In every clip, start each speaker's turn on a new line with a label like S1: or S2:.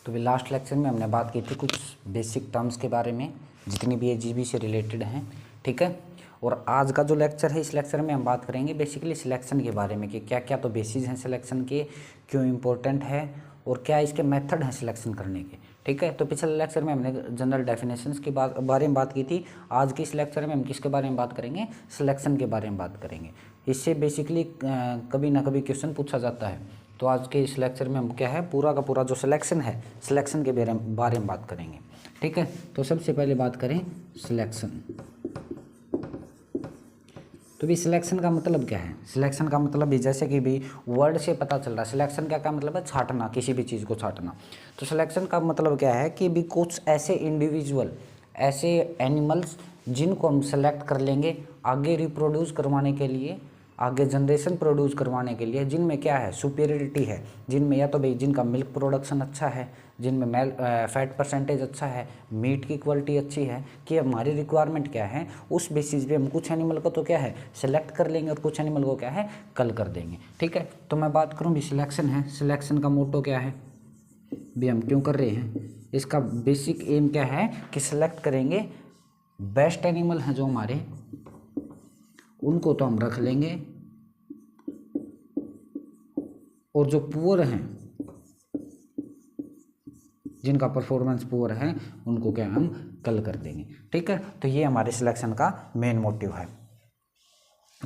S1: तो भी last lecture में हमने बात की थी कुछ बेसिक टर्म्स के बारे में जितनी भी जीबी से रिलेटेड हैं, ठीक है। और आज का जो लेक्चर है, इस लेक्चर में हम बात करेंगे बेसिकली सिलेक्शन के बारे में कि क्या क्या तो बेसिस हैं सिलेक्शन के, क्यों इम्पोर्टेंट है और क्या इसके मेथड हैं सिलेक्शन करने के, ठीक है। तो पिछले लेक्चर में हमने जनरल डेफिनेशंस के बारे में बात की थी। आज के इस लेक्चर में हम किसके बारे में बात करेंगे? सिलेक्शन के बारे में बात करेंगे। इससे बेसिकली कभी ना कभी क्वेश्चन पूछा जाता है। तो आज के इस लेक्चर में हम क्या है, पूरा का पूरा जो सिलेक्शन है, सिलेक्शन के बारे में बात करेंगे, ठीक है। तो सबसे पहले बात करें सिलेक्शन। तो भी सिलेक्शन का मतलब क्या है? सिलेक्शन का मतलब भी जैसे कि भी वर्ड से पता चल रहा है, सिलेक्शन क्या मतलब है? छांटना, किसी भी चीज़ को छांटना। तो सिलेक्शन का मतलब क्या है कि भी कुछ ऐसे इंडिविजुअल, ऐसे एनिमल्स जिनको हम सेलेक्ट कर लेंगे आगे रिप्रोड्यूस करवाने के लिए, आगे जनरेशन प्रोड्यूस करवाने के लिए, जिनमें क्या है, सुपीरियरिटी है, जिनमें या तो भाई जिनका मिल्क प्रोडक्शन अच्छा है, जिनमें फैट परसेंटेज अच्छा है, मीट की क्वालिटी अच्छी है, कि हमारी रिक्वायरमेंट क्या है, उस बेसिस पे हम कुछ एनिमल को तो क्या है सेलेक्ट कर लेंगे और कुछ एनिमल को क्या है कल कर देंगे, ठीक है। तो मैं बात करूँ भी सिलेक्शन है, सिलेक्शन का मोटो क्या है भी, हम क्यों कर रहे हैं, इसका बेसिक एम क्या है कि सिलेक्ट करेंगे बेस्ट एनिमल हैं जो हमारे, उनको तो हम रख लेंगे और जो पुअर हैं, जिनका परफॉर्मेंस पुअर है, उनको क्या हम कल कर देंगे, ठीक है। तो ये हमारे सिलेक्शन का मेन मोटिव है।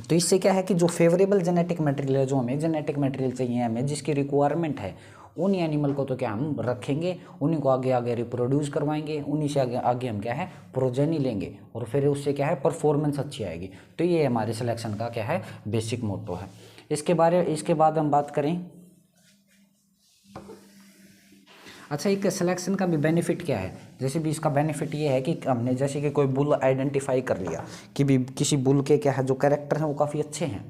S1: तो इससे क्या है कि जो फेवरेबल जेनेटिक मटेरियल है, जो हमें जेनेटिक मटेरियल चाहिए हमें, जिसकी रिक्वायरमेंट है, उन एनिमल को तो क्या हम रखेंगे, उन्हीं को आगे आगे रिप्रोड्यूस करवाएंगे, उन्हीं से आगे आगे हम क्या है प्रोजेनी लेंगे और फिर उससे क्या है परफॉर्मेंस अच्छी आएगी। तो ये हमारे सिलेक्शन का क्या है बेसिक मोटो है। इसके बाद हम बात करें, अच्छा एक सिलेक्शन का भी बेनिफिट क्या है। जैसे भी इसका बेनिफिट ये है कि हमने जैसे कि कोई बुल आइडेंटिफाई कर लिया कि भी किसी बुल के क्या है जो कैरेक्टर हैं वो काफ़ी अच्छे हैं,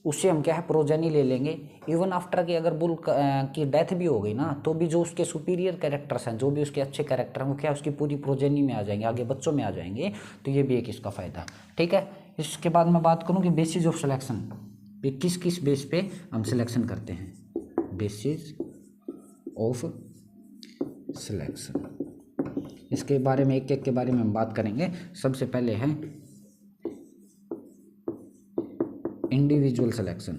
S1: उससे हम क्या है प्रोजेनी ले लेंगे। इवन आफ्टर कि अगर बुल की डेथ भी हो गई ना, तो भी जो उसके सुपीरियर कैरेक्टर्स हैं, जो भी उसके अच्छे कैरेक्टर हैं, वो क्या उसकी पूरी प्रोजेनी में आ जाएंगे, आगे बच्चों में आ जाएंगे। तो ये भी एक इसका फ़ायदा, ठीक है। इसके बाद मैं बात करूँ कि बेसिस ऑफ सिलेक्शन, किस किस बेस पे हम सिलेक्शन करते हैं, बेसिस ऑफ सिलेक्शन। इसके बारे में एक एक के बारे में हम बात करेंगे। सबसे पहले है इंडिविजुअल सिलेक्शन।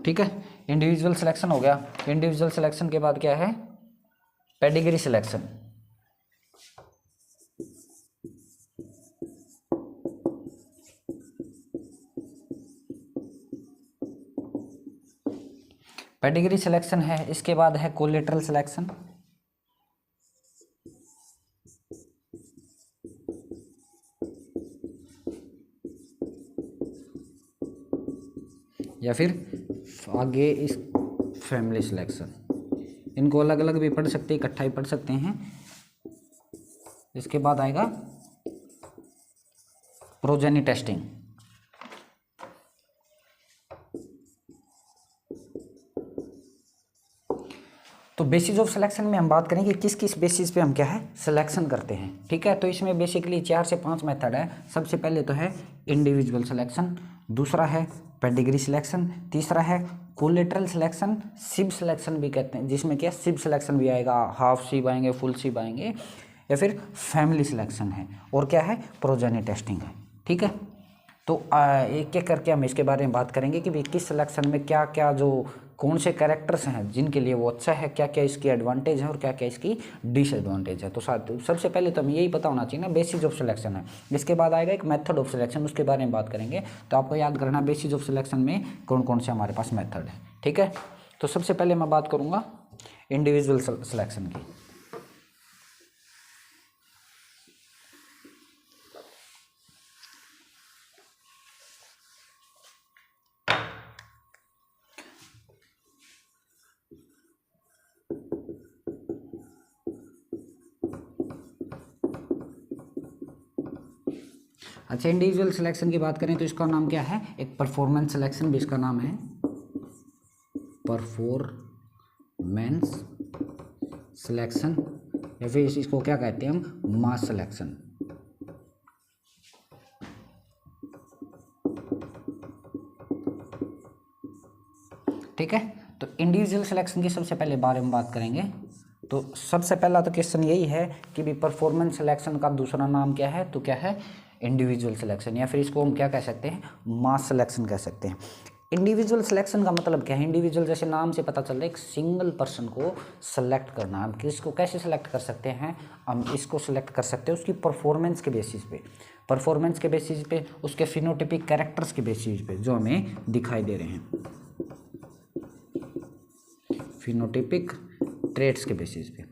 S1: ठीक है, इंडिविजुअल सिलेक्शन हो गया। इंडिविजुअल सिलेक्शन के बाद क्या है, पेडिग्री सिलेक्शन। पेडिग्री सिलेक्शन है। इसके बाद है कोलेटरल सिलेक्शन, या फिर आगे इस फैमिली सिलेक्शन। इनको अलग अलग भी पढ़ सकते हैं, इकट्ठा ही पढ़ सकते हैं। इसके बाद आएगा प्रोजेनी टेस्टिंग। तो बेसिस ऑफ सिलेक्शन में हम बात करेंगे किस किस बेसिस पे हम क्या है सिलेक्शन करते हैं, ठीक है। तो इसमें बेसिकली 4 से 5 मेथड है। सबसे पहले तो है इंडिविजुअल सिलेक्शन, दूसरा है पेडिग्री सिलेक्शन, तीसरा है कोलेटरल सिलेक्शन, सिब सिलेक्शन भी कहते हैं, जिसमें क्या सिब सिलेक्शन भी आएगा, हाफ सिब आएंगे, फुल सिब आएंगे, या फिर फैमिली सिलेक्शन है, और क्या है प्रोजेनी टेस्टिंग है, ठीक है। तो एक एक करके हम इसके बारे में बात करेंगे कि किस सिलेक्शन में क्या क्या जो कौन से कैरेक्टर्स हैं जिनके लिए वो अच्छा है, क्या क्या इसकी एडवांटेज है और क्या क्या इसकी डिसएडवांटेज है। तो सबसे पहले तो हमें यही पता होना चाहिए ना बेसिस ऑफ सिलेक्शन है। इसके बाद आएगा एक मेथड ऑफ सिलेक्शन, उसके बारे में बात करेंगे। तो आपको याद करना बेसिस ऑफ सिलेक्शन में कौन कौन से हमारे पास मेथड है, ठीक है। तो सबसे पहले मैं बात करूँगा इंडिविजुअल सिलेक्शन की। अच्छा, इंडिविजुअल सिलेक्शन की बात करें तो इसका नाम क्या है, एक परफॉर्मेंस सिलेक्शन भी इसका नाम है, परफॉर्मेंस सिलेक्शन, या फिर इसको क्या कहते हैं हम मास सिलेक्शन। ठीक है। तो इंडिविजुअल सिलेक्शन की सबसे पहले बारे में बात करेंगे। तो सबसे पहला तो क्वेश्चन यही है कि भी परफॉर्मेंस सिलेक्शन का दूसरा नाम क्या है, तो क्या है इंडिविजुअल सिलेक्शन, या फिर इसको हम क्या कह सकते हैं, मास सिलेक्शन कह सकते हैं। इंडिविजुअल सिलेक्शन का मतलब क्या है, इंडिविजुअल जैसे नाम से पता चल रहा है एक सिंगल पर्सन को सेलेक्ट करना। हम किसको कैसे सेलेक्ट कर सकते हैं, हम इसको सेलेक्ट कर सकते हैं उसकी परफॉर्मेंस के बेसिस पे, परफॉर्मेंस के बेसिस पे, उसके फिनोटिपिक कैरेक्टर्स के बेसिस पे जो हमें दिखाई दे रहे हैं, फिनोटिपिक ट्रेट्स के बेसिस पे।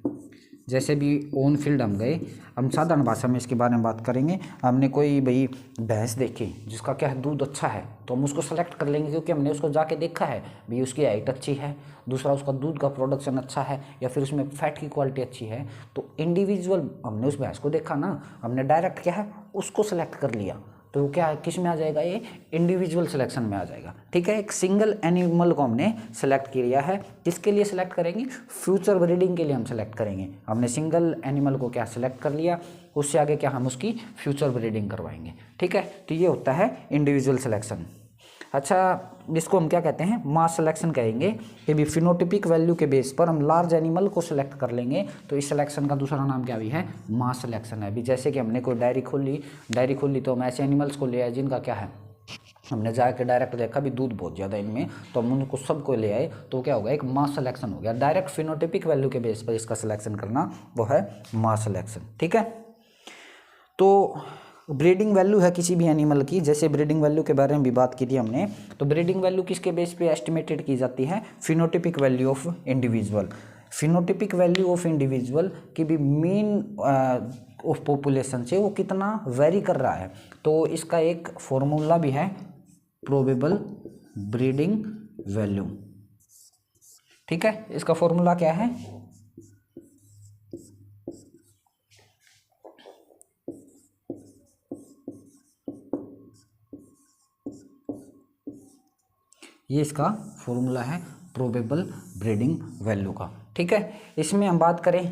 S1: जैसे भी ऑन फील्ड हम गए, हम साधारण भाषा में इसके बारे में बात करेंगे। हमने कोई भाई भैंस देखी जिसका क्या है दूध अच्छा है, तो हम उसको सेलेक्ट कर लेंगे क्योंकि हमने उसको जाके देखा है भाई उसकी हाइट अच्छी है, दूसरा उसका दूध का प्रोडक्शन अच्छा है, या फिर उसमें फैट की क्वालिटी अच्छी है। तो इंडिविजुअल हमने उस भैंस को देखा ना, हमने डायरेक्ट क्या है उसको सेलेक्ट कर लिया, तो क्या किस में आ जाएगा, ये इंडिविजुअल सिलेक्शन में आ जाएगा। ठीक है, एक सिंगल एनिमल को हमने सेलेक्ट किया है, किसके लिए सेलेक्ट करेंगे, फ्यूचर ब्रीडिंग के लिए हम सेलेक्ट करेंगे। हमने सिंगल एनिमल को क्या सेलेक्ट कर लिया, उससे आगे क्या हम उसकी फ्यूचर ब्रीडिंग करवाएंगे। ठीक है, तो ये होता है इंडिविजुअल सिलेक्शन। अच्छा, इसको हम क्या कहते हैं, मास सिलेक्शन कहेंगे कि भी फिनोटिपिक वैल्यू के बेस पर हम लार्ज एनिमल को सिलेक्ट कर लेंगे, तो इस सिलेक्शन का दूसरा नाम क्या भी है, मास सिलेक्शन है। अभी जैसे कि हमने कोई डायरी खोली तो हम ऐसे एनिमल्स को ले आए जिनका क्या है, हमने जाकर डायरेक्ट देखा भी दूध बहुत ज़्यादा इनमें, तो हम उनको सबको ले आए, तो क्या होगा, एक मास सिलेक्शन हो गया। डायरेक्ट फिनोटिपिक वैल्यू के बेस पर इसका सिलेक्शन करना वो है मास सिलेक्शन। ठीक है, तो ब्रीडिंग वैल्यू है किसी भी एनिमल की, जैसे ब्रीडिंग वैल्यू के बारे में भी बात की थी हमने, तो ब्रीडिंग वैल्यू किसके बेस पे एस्टिमेटेड की जाती है, phenotypic value of individual. Phenotypic value of individual की भी मीन ऑफ पॉपुलेशन से वो कितना वेरी कर रहा है, तो इसका एक फॉर्मूला भी है, प्रोबेबल ब्रीडिंग वैल्यू। ठीक है, इसका फॉर्मूला क्या है, ये इसका फॉर्मूला है प्रोबेबल ब्रीडिंग वैल्यू का। ठीक है, इसमें हम बात करें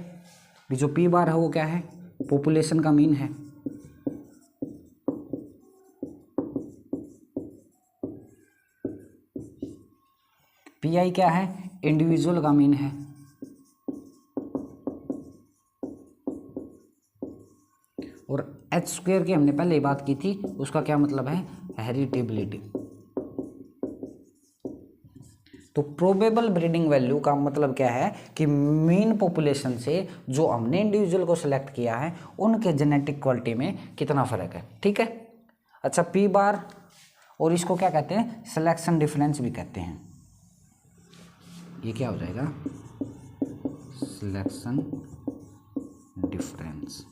S1: कि जो पी बार है वो क्या है, पॉपुलेशन का मीन है। पी आई क्या है, इंडिविजुअल का मीन है। और एच स्क्वायर की हमने पहले ही बात की थी, उसका क्या मतलब है, हेरिटेबिलिटी। तो प्रोबेबल ब्रीडिंग वैल्यू का मतलब क्या है कि मीन पॉपुलेशन से जो हमने इंडिविजुअल को सिलेक्ट किया है उनके जेनेटिक क्वालिटी में कितना फर्क है। ठीक है, अच्छा, पी बार, और इसको क्या कहते हैं, सिलेक्शन डिफरेंस भी कहते हैं। ये क्या हो जाएगा, सिलेक्शन डिफरेंस।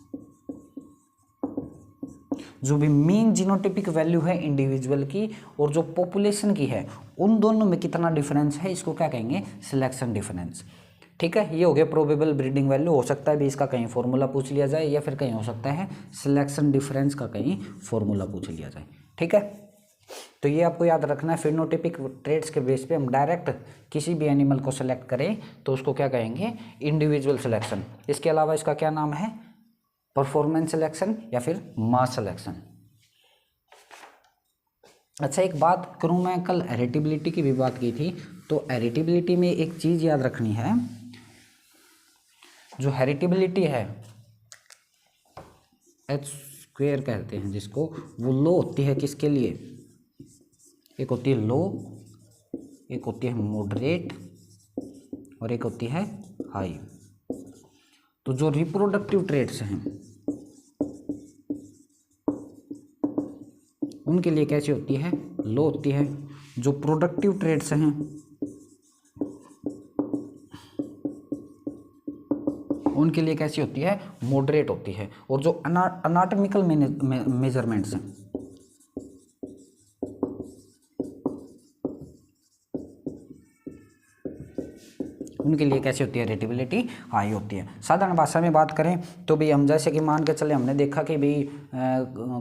S1: जो भी मीन जीनोटिपिक वैल्यू है इंडिविजुअल की और जो पॉपुलेशन की है, उन दोनों में कितना डिफरेंस है, इसको क्या कहेंगे, सिलेक्शन डिफरेंस। ठीक है, ये हो गया प्रोबेबल ब्रीडिंग वैल्यू। हो सकता है भी इसका कहीं फॉर्मूला पूछ लिया जाए, या फिर कहीं हो सकता है सिलेक्शन डिफरेंस का कहीं फॉर्मूला पूछ लिया जाए। ठीक है, तो ये आपको याद रखना है, फिनोटिपिक ट्रेट्स के बेस पे हम डायरेक्ट किसी भी एनिमल को सेलेक्ट करें तो उसको क्या कहेंगे, इंडिविजुअल सिलेक्शन। इसके अलावा इसका क्या नाम है, परफॉर्मेंस सिलेक्शन या फिर मास सिलेक्शन। अच्छा, एक बात करूं, मैं कल हेरिटेबिलिटी की भी बात की थी, तो हेरिटेबिलिटी में एक चीज़ याद रखनी है, जो हेरिटेबिलिटी है एच स्क्वायर कहते हैं जिसको, वो लो होती है किसके लिए, एक होती है लो, एक होती है मॉडरेट, और एक होती है हाई। तो जो रिप्रोडक्टिव ट्रेट्स हैं उनके लिए कैसी होती है, लो होती है। जो प्रोडक्टिव ट्रेट्स हैं उनके लिए कैसी होती है, मॉडरेट होती है। और जो अनाटॉमिकल मेजरमेंट्स हैं उनके लिए कैसी होती है, हेरिटेबिलिटी हाई होती है। साधारण भाषा में बात करें तो भी हम जैसे कि मान के चले, हमने देखा कि भाई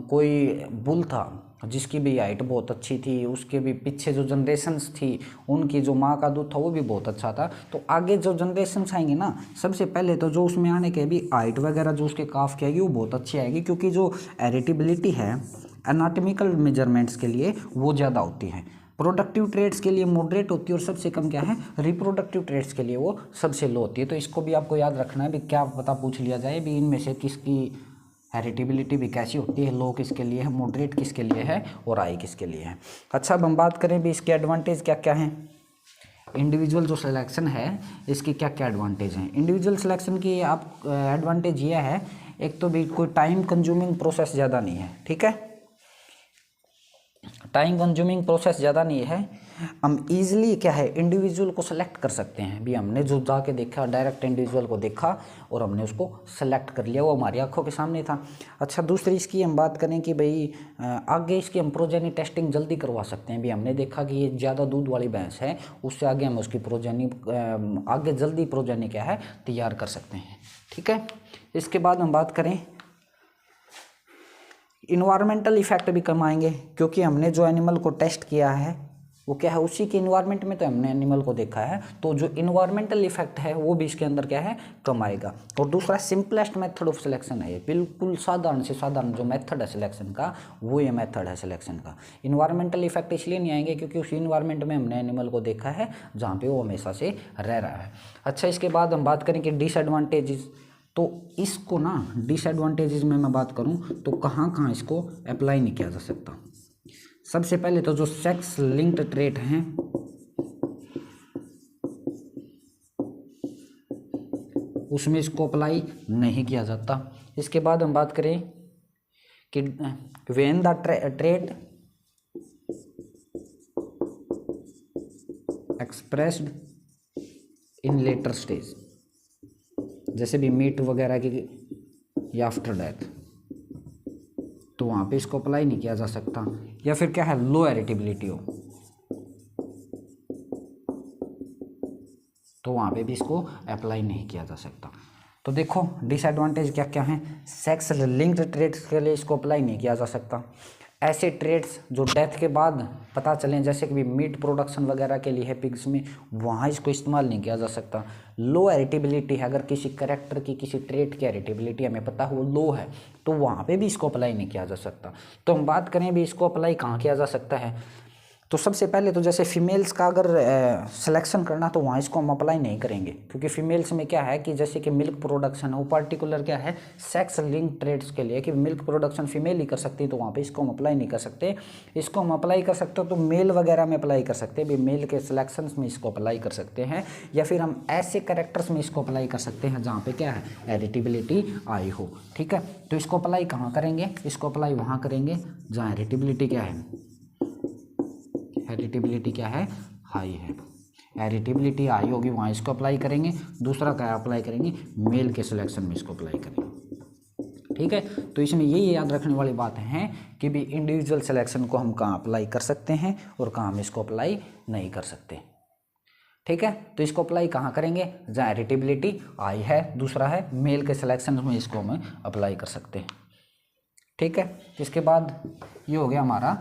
S1: कोई बुल था जिसकी भी हाइट बहुत अच्छी थी, उसके भी पीछे जो जनरेशन्स थी उनकी जो माँ का दूध था वो भी बहुत अच्छा था, तो आगे जो जनरेशन्स आएंगे ना, सबसे पहले तो जो उसमें आने के भी हाइट वगैरह जो उसके काफ की आएगी वो बहुत अच्छी आएगी, क्योंकि जो हेरिटेबिलिटी है एनाटॉमिकल मेजरमेंट्स के लिए वो ज़्यादा होती है। प्रोडक्टिव ट्रेड्स के लिए मॉडरेट होती है और सबसे कम क्या है, रिप्रोडक्टिव ट्रेड्स के लिए वो सबसे लो होती है। तो इसको भी आपको याद रखना है भी, क्या पता पूछ लिया जाए भी इनमें से किसकी हेरिटेबिलिटी भी कैसी होती है, लो किसके लिए है, मॉडरेट किसके लिए है और हाई किसके लिए है। अच्छा, अब हम बात करें भी इसके एडवांटेज क्या क्या हैं। इंडिविजुअल जो सिलेक्शन है इसकी क्या क्या एडवांटेज हैं। इंडिविजुअल सिलेक्शन की आप एडवांटेज ये है, एक तो भी कोई टाइम कंज्यूमिंग प्रोसेस ज़्यादा नहीं है, ठीक है, टाइम कंज्यूमिंग प्रोसेस ज़्यादा नहीं है। हम इजीली क्या है, इंडिविजुअल को सेलेक्ट कर सकते हैं भी, हमने जो जाके देखा डायरेक्ट इंडिविजुअल को देखा और हमने उसको सेलेक्ट कर लिया, वो हमारी आंखों के सामने था। अच्छा, दूसरी इसकी हम बात करें कि भाई आगे इसकी हम प्रोजेनी टेस्टिंग जल्दी करवा सकते हैं भी, हमने देखा कि ये ज़्यादा दूध वाली भैंस है, उससे आगे हम उसकी प्रोजेनी आगे जल्दी प्रोजेनी क्या है तैयार कर सकते हैं, ठीक है। इसके बाद हम बात करें इन्वायरमेंटल इफेक्ट भी कम आएंगे, क्योंकि हमने जो एनिमल को टेस्ट किया है वो क्या है, उसी के इन्वायरमेंट में तो हमने एनिमल को देखा है, तो जो इन्वायरमेंटल इफेक्ट है वो भी इसके अंदर क्या है, कम आएगा। और दूसरा सिंपलेस्ट मेथड ऑफ सिलेक्शन है, बिल्कुल साधारण से साधारण जो मेथड है सिलेक्शन का, वो ये मेथड है सिलेक्शन का। इन्वायरमेंटल इफेक्ट इसलिए नहीं आएंगे क्योंकि उस इन्वायरमेंट में हमने एनिमल को देखा है जहाँ पे वो हमेशा से रह रहा है। अच्छा, इसके बाद हम बात करें कि डिसएडवांटेजेस, तो इसको ना डिसएडवांटेजेस में मैं बात करूं तो कहाँ कहाँ इसको अप्लाई नहीं किया जा सकता। सबसे पहले तो जो सेक्स लिंक्ड ट्रेट हैं उसमें इसको अप्लाई नहीं किया जाता। इसके बाद हम बात करें कि when the trait expressed in later stage, जैसे भी मीट वगैरह की या आफ्टर डेथ, तो वहाँ पे इसको अप्लाई नहीं किया जा सकता। या फिर क्या है, लो हेरिटेबिलिटी हो तो वहाँ पे भी इसको अप्लाई नहीं किया जा सकता। तो देखो डिसएडवांटेज क्या क्या हैं। सेक्स लिंक्ड ट्रेड्स के लिए इसको अप्लाई नहीं किया जा सकता। ऐसे ट्रेड्स जो डेथ के बाद पता चलें, जैसे कि मीट प्रोडक्शन वगैरह के लिए है पिग्स में, वहाँ इसको इस्तेमाल नहीं किया जा सकता। लो हेरिटेबिलिटी है, अगर किसी करेक्टर की किसी ट्रेट की हेरिटेबिलिटी हमें पता हो लो है तो वहाँ पे भी इसको अप्लाई नहीं किया जा सकता। तो हम बात करें भी इसको अप्लाई कहाँ किया जा सकता है, तो सबसे पहले तो जैसे फीमेल्स का अगर सिलेक्शन करना तो वहाँ इसको हम अप्लाई नहीं करेंगे, क्योंकि फीमेल्स में क्या है कि जैसे कि मिल्क प्रोडक्शन हो, पर्टिकुलर क्या है सेक्स लिंक ट्रेड्स के लिए कि मिल्क प्रोडक्शन फीमेल ही कर सकती है, तो वहाँ पे इसको हम अप्लाई नहीं कर सकते। इसको हम अप्लाई कर सकते हो तो मेल वगैरह में अप्लाई कर सकते हैं भी, मेल के सिलेक्शन में इसको अप्लाई कर सकते हैं, या फिर हम ऐसे करेक्टर्स में इसको अप्लाई कर सकते हैं जहाँ पे क्या है हेरिटेबिलिटी आई हो, ठीक है। तो इसको अप्लाई कहाँ करेंगे, इसको अप्लाई वहाँ करेंगे जहाँ हेरिटेबिलिटी क्या है, हेरिटेबिलिटी क्या है, हाई है। हेरिटेबिलिटी हाई होगी वहाँ इसको अप्लाई करेंगे। दूसरा क्या अप्लाई करेंगे, मेल के सिलेक्शन में इसको अप्लाई करेंगे, ठीक है। तो इसमें ये याद रखने वाली बात है कि भी इंडिविजुअल सिलेक्शन को हम कहाँ अप्लाई कर सकते हैं और कहाँ हम इसको अप्लाई नहीं कर सकते, ठीक है। तो इसको अप्लाई कहाँ करेंगे, जहाँ हेरिटेबिलिटी हाई है। दूसरा है मेल के सिलेक्शन में इसको हम अप्लाई कर सकते हैं, ठीक है। इसके बाद ये हो गया हमारा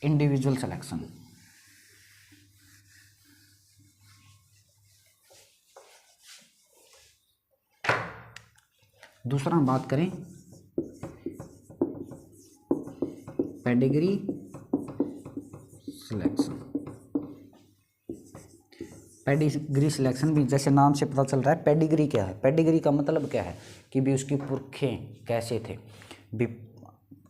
S1: इंडिविजुअल सिलेक्शन। दूसरा हम बात करें पेडिग्री सिलेक्शन। पेडिग्री सिलेक्शन भी जैसे नाम से पता चल रहा है, पेडिग्री क्या है, पेडिग्री का मतलब क्या है कि भी उसकी पुरखे कैसे थे, भी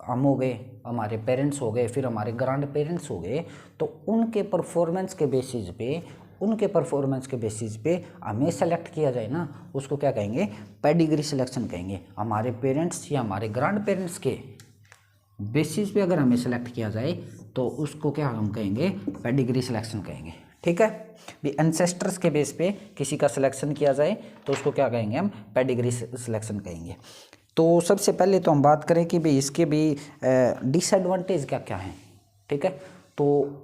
S1: हम हो गए, हमारे पेरेंट्स हो गए, फिर हमारे ग्रैंड पेरेंट्स हो गए, तो उनके परफॉर्मेंस के बेसिस पे, उनके परफॉर्मेंस के बेसिस पे हमें सेलेक्ट किया जाए ना, उसको क्या कहेंगे, पेडिग्री सिलेक्शन कहेंगे। हमारे पेरेंट्स या हमारे ग्रैंड पेरेंट्स के बेसिस पे अगर हमें सेलेक्ट किया जाए तो उसको क्या हम कहेंगे, पेडिग्री सिलेक्शन कहेंगे, ठीक है। भी एंसेस्टर्स के बेस पे किसी का सिलेक्शन किया जाए तो उसको क्या कहेंगे, हम पेडिग्री सिलेक्शन कहेंगे। तो सबसे पहले तो हम बात करें कि भाई इसके भी डिसएडवांटेज क्या क्या हैं, ठीक है। तो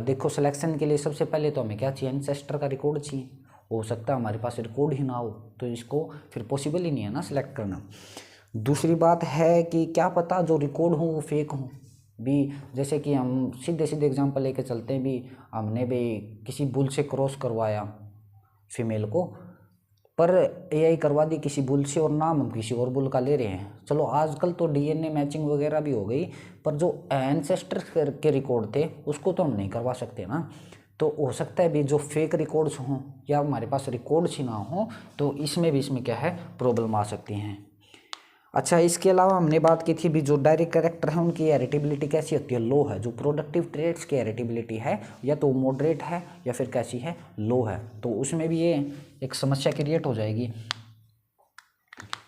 S1: देखो सिलेक्शन के लिए सबसे पहले तो हमें क्या चाहिए, एंसेस्टर का रिकॉर्ड चाहिए। हो सकता है हमारे पास रिकॉर्ड ही ना हो तो इसको फिर पॉसिबल ही नहीं है ना सिलेक्ट करना। दूसरी बात है कि क्या पता जो रिकॉर्ड हो वो फेक हो भी, जैसे कि हम सीधे सीधे एग्जांपल लेके चलते हैं भी, हमने भी किसी बुल से क्रॉस करवाया फीमेल को, पर एआई करवा दी किसी बुल से और नाम हम किसी और बुल का ले रहे हैं। चलो आजकल तो डीएनए मैचिंग वगैरह भी हो गई, पर जो एंसेस्टर्स के रिकॉर्ड थे उसको तो हम नहीं करवा सकते ना। तो हो सकता है भी जो फेक रिकॉर्ड्स हों या हमारे पास रिकॉर्ड्स ही ना हो, तो इसमें क्या है प्रॉब्लम आ सकती हैं। अच्छा, इसके अलावा हमने बात की थी भी जो डायरेक्ट कैरेक्टर है उनकी हेरिटेबिलिटी कैसी होती है, लो है। जो प्रोडक्टिव ट्रेड्स की हेरिटेबिलिटी है या तो मॉडरेट है या फिर कैसी है, लो है। तो उसमें भी ये एक समस्या क्रिएट हो जाएगी।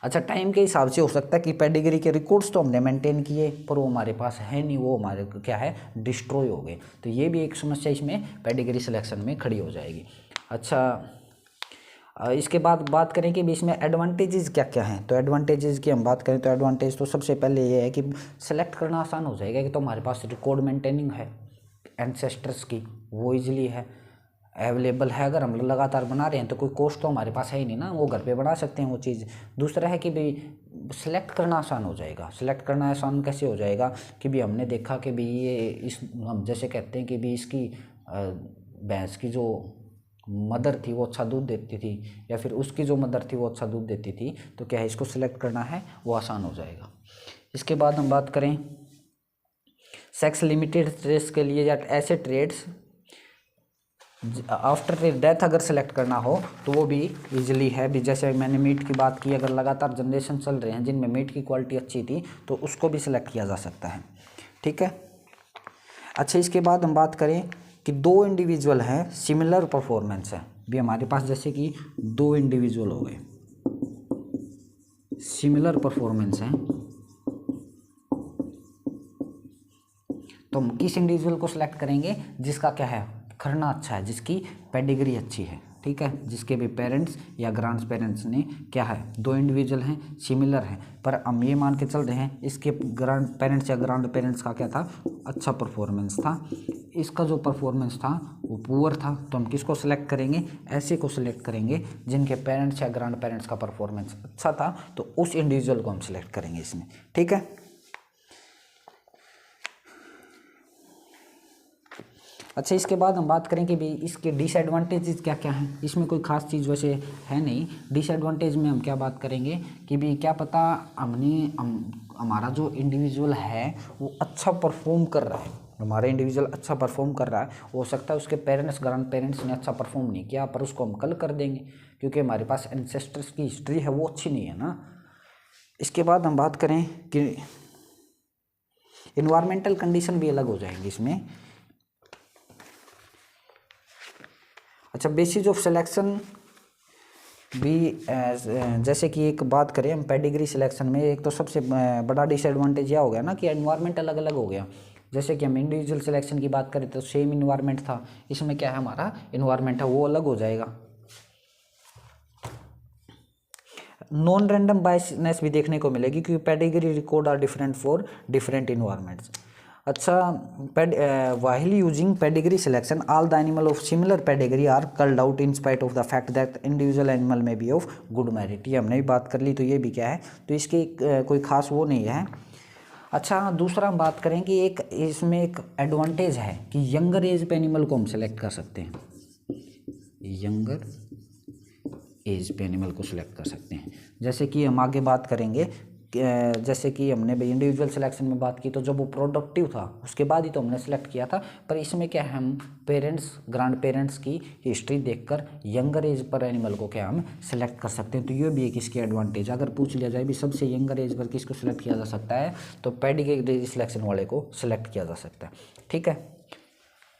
S1: अच्छा, टाइम के हिसाब से हो सकता है कि पेडिग्री के रिकॉर्ड्स तो हमने मेंटेन किए पर वो हमारे पास है नहीं, वो हमारे क्या है डिस्ट्रॉय हो गए। तो ये भी एक समस्या इसमें पेडिग्री सिलेक्शन में खड़ी हो जाएगी। अच्छा, इसके बाद बात करें कि भी इसमें एडवांटेजेस क्या क्या हैं। तो एडवांटेजेस की हम बात करें तो एडवांटेज तो सबसे पहले ये है कि सेलेक्ट करना आसान हो जाएगा, कि तो हमारे पास रिकॉर्ड मेंटेनिंग है एंसेस्टर्स की, वो इजीली है अवेलेबल है। अगर हम लगातार बना रहे हैं तो कोई कॉस्ट तो हमारे पास है ही नहीं ना, वो घर पे बना सकते हैं वो चीज़। दूसरा है कि भाई सिलेक्ट करना आसान हो जाएगा। सिलेक्ट करना आसान कैसे हो जाएगा कि भी हमने देखा कि भी ये इस हम जैसे कहते हैं कि भी इसकी भैंस की जो मदर थी वो अच्छा दूध देती थी, या फिर उसकी जो मदर थी वो अच्छा दूध देती थी, तो क्या है इसको सिलेक्ट करना है वो आसान हो जाएगा। इसके बाद हम बात करें सेक्स लिमिटेड ट्रेड्स के लिए या ऐसे ट्रेड्स आफ्टर डेथ अगर सेलेक्ट करना हो तो वो भी इजीली है भी। जैसे मैंने मीट की बात की, अगर लगातार जनरेशन चल रहे हैं जिनमें मीट की क्वालिटी अच्छी थी तो उसको भी सिलेक्ट किया जा सकता है, ठीक है। अच्छा, इसके बाद हम बात करें कि दो इंडिविजुअल हैं, सिमिलर परफॉर्मेंस है भी हमारे पास, जैसे कि दो इंडिविजुअल हो गए सिमिलर परफॉर्मेंस हैं, तो हम किस इंडिविजुअल को सिलेक्ट करेंगे जिसका क्या है खरना अच्छा है, जिसकी पेडिग्री अच्छी है, ठीक है, जिसके भी पेरेंट्स या ग्रांड पेरेंट्स ने क्या है दो इंडिविजुअल हैं सिमिलर हैं, पर हम ये मान के चल रहे हैं इसके ग्रांड पेरेंट्स या ग्रांड पेरेंट्स का क्या था अच्छा परफॉर्मेंस था, इसका जो परफॉर्मेंस था वो पुअर था। तो हम किसको सिलेक्ट करेंगे, ऐसे को सिलेक्ट करेंगे जिनके पेरेंट्स या ग्रांड पेरेंट्स का परफॉर्मेंस अच्छा था, तो उस इंडिविजुअल को हम सिलेक्ट करेंगे इसमें, ठीक है। अच्छा, इसके बाद हम बात करें कि भी इसके डिसएडवांटेजेस क्या क्या हैं। इसमें कोई ख़ास चीज़ वैसे है नहीं। डिसएडवांटेज में हम क्या बात करेंगे कि भी क्या पता हमारा जो इंडिविजुअल है वो अच्छा परफॉर्म कर रहा है, हमारा इंडिविजुअल अच्छा परफॉर्म कर रहा है, हो सकता है उसके पेरेंट्स ग्रैंड पेरेंट्स ने अच्छा परफॉर्म नहीं किया, पर उसको हम कल कर देंगे क्योंकि हमारे पास एंसेस्टर्स की हिस्ट्री है वो अच्छी नहीं है ना। इसके बाद हम बात करें कि इन्वायरमेंटल कंडीशन भी अलग हो जाएंगी इसमें। अच्छा, बेसिस ऑफ सिलेक्शन भी जैसे कि एक बात करें हम पेडिग्री सिलेक्शन में, एक तो सबसे बड़ा डिसएडवांटेज यह हो गया ना कि एनवायरनमेंट अलग अलग हो गया। जैसे कि हम इंडिविजुअल सिलेक्शन की बात करें तो सेम इन्वायरमेंट था, इसमें क्या है हमारा इन्वायरमेंट है वो अलग हो जाएगा। नॉन रैंडम बायसनेस भी देखने को मिलेगी क्योंकि pedigree record are different for different environments. अच्छा, while using pedigree selection all the animal of similar pedigree are culled out in spite of the fact that individual animal may be of good merit। ये हमने भी बात कर ली, तो ये भी क्या है तो इसकी कोई खास वो नहीं है। अच्छा, दूसरा हम बात करें कि एक इसमें एक एडवांटेज है कि यंगर एज पे एनिमल को हम सेलेक्ट कर सकते हैं, यंगर एज पे एनिमल को सिलेक्ट कर सकते हैं। जैसे कि हम आगे बात करेंगे, जैसे कि हमने भाई इंडिविजुअल सिलेक्शन में बात की तो जब वो प्रोडक्टिव था उसके बाद ही तो हमने सेलेक्ट किया था, पर इसमें क्या है हम पेरेंट्स ग्रैंड पेरेंट्स की हिस्ट्री देखकर यंगर एज पर एनिमल को क्या हम सेलेक्ट कर सकते हैं। तो ये भी एक इसकी एडवांटेज। अगर पूछ लिया जाए भी सबसे यंगर एज पर किसको सिलेक्ट किया जा सकता है तो पेडिग्री सिलेक्शन वाले को सिलेक्ट किया जा सकता है, ठीक है।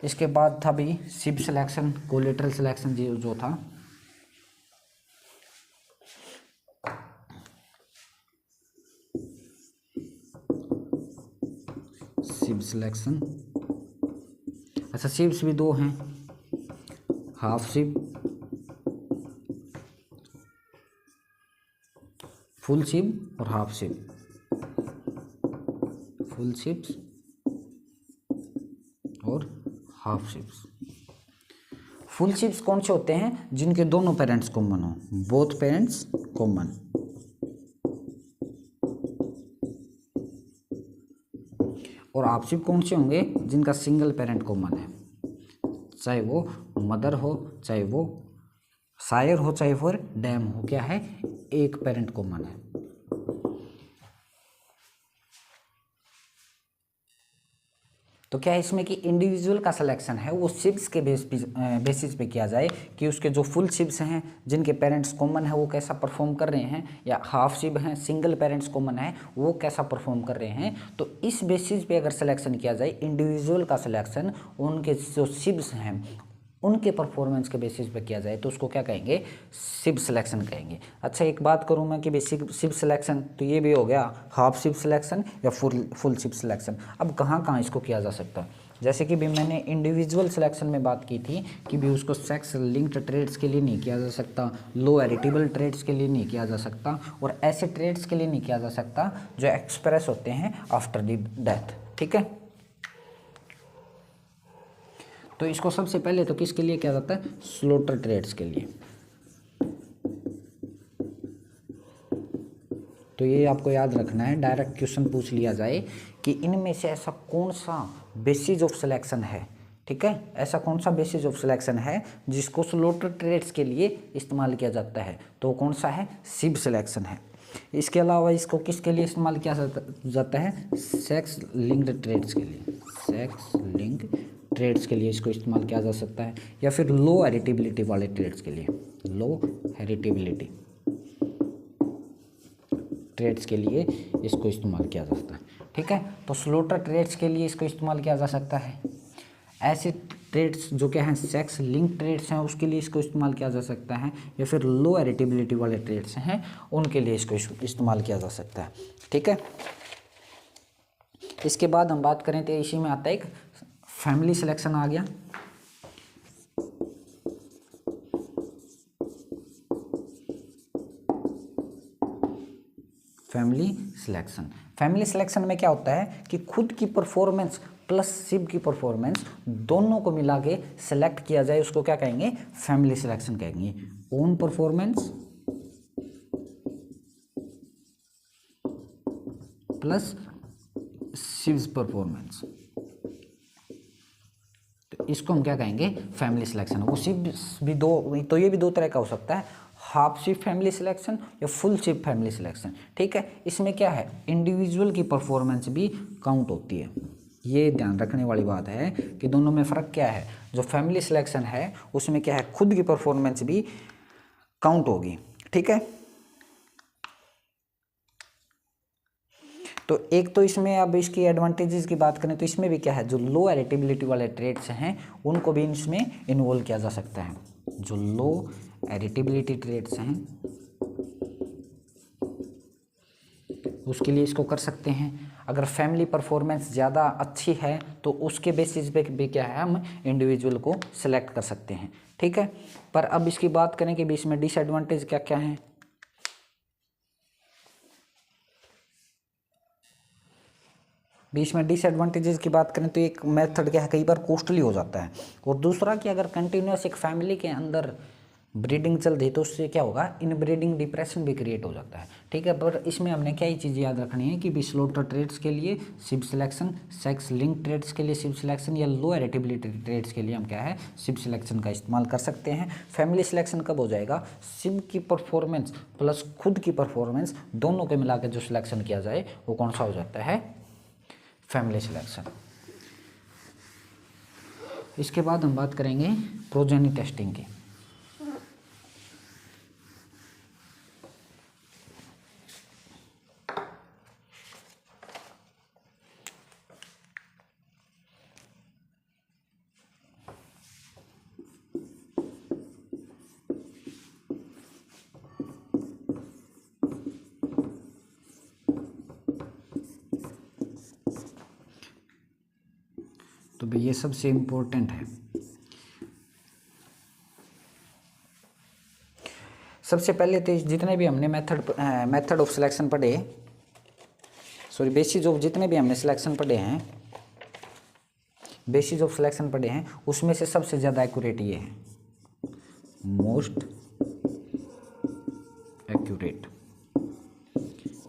S1: इसके बाद था भी सिब सिलेक्शन, कोलेटरल सिलेक्शन जो था, सिब सिलेक्शन। अच्छा, सिब्स भी दो हैं, हाफ सिब, फुल सिब और हाफ सिब, फुल सिब्स और हाफ सिब्स। फुल सिब्स कौन से होते हैं जिनके दोनों पेरेंट्स कॉमन हो, बोथ पेरेंट्स कॉमन। और हाफ सिब कौन से होंगे जिनका सिंगल पेरेंट कॉमन है, चाहे वो मदर हो चाहे वो शायर हो चाहे फिर डैम हो, क्या है, एक पेरेंट कॉमन है। तो क्या है इसमें कि इंडिविजुअल का सिलेक्शन है वो सिब्स के बेसिस पे किया जाए कि उसके जो फुल सिब्स हैं जिनके पेरेंट्स कॉमन है वो कैसा परफॉर्म कर रहे हैं, या हाफ सिब हैं सिंगल पेरेंट्स कॉमन है वो कैसा परफॉर्म कर रहे हैं। तो इस बेसिस पे अगर सिलेक्शन किया जाए इंडिविजुअल का सिलेक्शन, उनके जो सिब्स हैं उनके परफॉर्मेंस के बेसिस पे किया जाए तो उसको क्या कहेंगे, सिब सिलेक्शन कहेंगे। अच्छा एक बात करूँ मैं कि बेसिक सिब सिलेक्शन, तो ये भी हो गया हाफ सिब सिलेक्शन या फुल सिब सिलेक्शन। अब कहाँ कहाँ इसको किया जा सकता है, जैसे कि भी मैंने इंडिविजुअल सिलेक्शन में बात की थी कि भी उसको सेक्स लिंक्ड ट्रेड्स के लिए नहीं किया जा सकता, लो हेरिटेबल ट्रेड्स के लिए नहीं किया जा सकता, और ऐसे ट्रेड्स के लिए नहीं किया जा सकता जो एक्सप्रेस होते हैं आफ्टर द डेथ। ठीक है, तो इसको सबसे पहले तो किसके लिए किया जाता है, स्लॉटर ट्रेड्स के लिए। तो ये आपको याद रखना है, डायरेक्ट क्वेश्चन पूछ लिया जाए कि इनमें से ऐसा कौन सा बेसिस ऑफ सिलेक्शन है। ठीक है, ऐसा कौन सा बेसिस ऑफ सिलेक्शन है जिसको स्लॉटर ट्रेड्स के लिए इस्तेमाल किया जाता है, तो कौन सा है, सिब सिलेक्शन है। इसके अलावा इसको किसके लिए इस्तेमाल किया जाता है, सेक्स लिंक्ड ट्रेड्स के लिए, सेक्स लिंक ट्रेड्स के लिए इसको इस्तेमाल किया जा सकता है, या फिर लो हेरिटेबिलिटी वाले ट्रेड्स के लिए, लो हेरिटेबिलिटी ट्रेड्स के लिए इसको इस्तेमाल किया जा सकता है। ठीक है, तो स्लॉटर ट्रेड्स के लिए इसको इस्तेमाल किया जा सकता है। ऐसे ट्रेड्स जो क्या हैं सेक्स लिंक ट्रेड्स हैं उसके लिए इसको इस्तेमाल किया जा सकता है, या फिर लो हेरिटेबिलिटी वाले ट्रेड्स हैं उनके लिए इसको इस्तेमाल किया जा सकता है। ठीक है, इसके बाद हम बात करें तो इसी में आता है एक फैमिली सिलेक्शन आ गया। फैमिली सिलेक्शन में क्या होता है कि खुद की परफॉर्मेंस प्लस सिब की परफॉर्मेंस दोनों को मिला के सिलेक्ट किया जाए, उसको क्या कहेंगे, फैमिली सिलेक्शन कहेंगे। Own performance plus SEEPZ performance, तो इसको हम क्या कहेंगे, फैमिली सिलेक्शन। वो सिब्स भी दो, तो ये भी दो तरह का हो सकता है, हाफ सिप फैमिली सिलेक्शन या फुल सिप फैमिली सिलेक्शन। ठीक है, इसमें क्या है, इंडिविजुअल की परफॉर्मेंस भी काउंट होती है। ये ध्यान रखने वाली बात है कि दोनों में फ़र्क क्या है। जो फैमिली सिलेक्शन है उसमें क्या है, खुद की परफॉर्मेंस भी काउंट होगी। ठीक है, तो एक तो इसमें अब इसकी एडवांटेजेस की बात करें तो इसमें भी क्या है, जो लो हेरिटेबिलिटी वाले ट्रेड्स हैं उनको भी इसमें इन्वॉल्व किया जा सकता है। जो लो हेरिटेबिलिटी ट्रेड्स हैं उसके लिए इसको कर सकते हैं। अगर फैमिली परफॉर्मेंस ज़्यादा अच्छी है तो उसके बेसिस पे भी क्या है, हम इंडिविजुअल को सिलेक्ट कर सकते हैं। ठीक है, पर अब इसकी बात करें कि भी इसमें डिसएडवांटेज क्या क्या है। बीच में डिसएडवांटेजेस की बात करें तो एक मेथड क्या है, कई बार कॉस्टली हो जाता है, और दूसरा कि अगर कंटिन्यूस एक फैमिली के अंदर ब्रीडिंग चल रही तो उससे क्या होगा, इन ब्रीडिंग डिप्रेशन भी क्रिएट हो जाता है। ठीक है, पर इसमें हमने क्या ही चीज़ याद रखनी है कि भी स्लॉटर ट्रेड्स के लिए सिब सिलेक्शन, सेक्स लिंक ट्रेड्स के लिए सिब सिलेक्शन, या लो हेरिटेबिलिटी ट्रेड्स के लिए हम क्या है, सिब सिलेक्शन का इस्तेमाल कर सकते हैं। फैमिली सिलेक्शन कब हो जाएगा, सिब की परफॉर्मेंस प्लस खुद की परफॉर्मेंस दोनों को मिला के जो सिलेक्शन किया जाए वो कौन सा हो जाता है, फैमिली सिलेक्शन। इसके बाद हम बात करेंगे प्रोजेनी टेस्टिंग की। तो भाई ये सबसे इम्पोर्टेंट है। सबसे पहले तो जितने भी हमने मेथड ऑफ सिलेक्शन पढ़े, सॉरी बेसिस ऑफ, जितने भी हमने सिलेक्शन पढ़े हैं, बेसिस ऑफ सिलेक्शन पढ़े हैं, उसमें से सबसे ज़्यादा एक्यूरेट ये है, मोस्ट एक्यूरेट।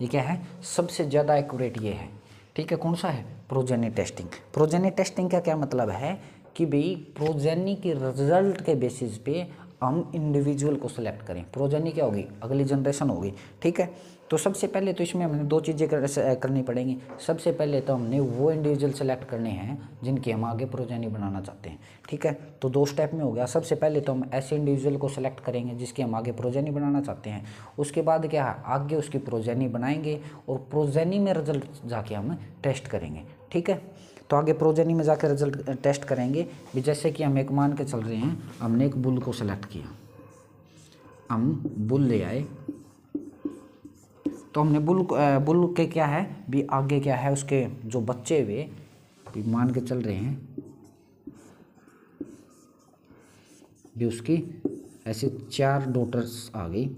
S1: ये क्या है, सबसे ज़्यादा एक्यूरेट ये है। ठीक है, कौन सा है, प्रोजेनी टेस्टिंग। प्रोजेनी टेस्टिंग का क्या मतलब है कि भाई प्रोजेनी के रिजल्ट के बेसिस पे हम इंडिविजुअल को सिलेक्ट करें, प्रोजेनी क्या होगी, अगली जनरेशन होगी। ठीक है, तो सबसे पहले तो इसमें हमने 2 चीज़ें करनी पड़ेंगी। सबसे पहले तो हमने वो इंडिविजुअल सेलेक्ट करने हैं जिनकी हम आगे प्रोजेनी बनाना चाहते हैं। ठीक है, तो 2 स्टेप में हो गया। सबसे पहले तो हम ऐसे इंडिविजुअल को सिलेक्ट करेंगे जिसकी हम आगे प्रोजेनी बनाना चाहते हैं। उसके बाद क्या है, आगे उसकी प्रोजेनी बनाएंगे और प्रोजेनी में रिजल्ट जाके हम टेस्ट करेंगे। ठीक है, तो आगे प्रोजेनी में जाकर रिजल्ट टेस्ट करेंगे भी। जैसे कि हम एक मान के चल रहे हैं, हमने एक बुल को सेलेक्ट किया, हम बुल ले आए, तो हमने बुल के क्या है भी आगे क्या है, उसके जो बच्चे हुए भी मान के चल रहे हैं भी, उसकी ऐसे 4 डॉटर्स आ गई।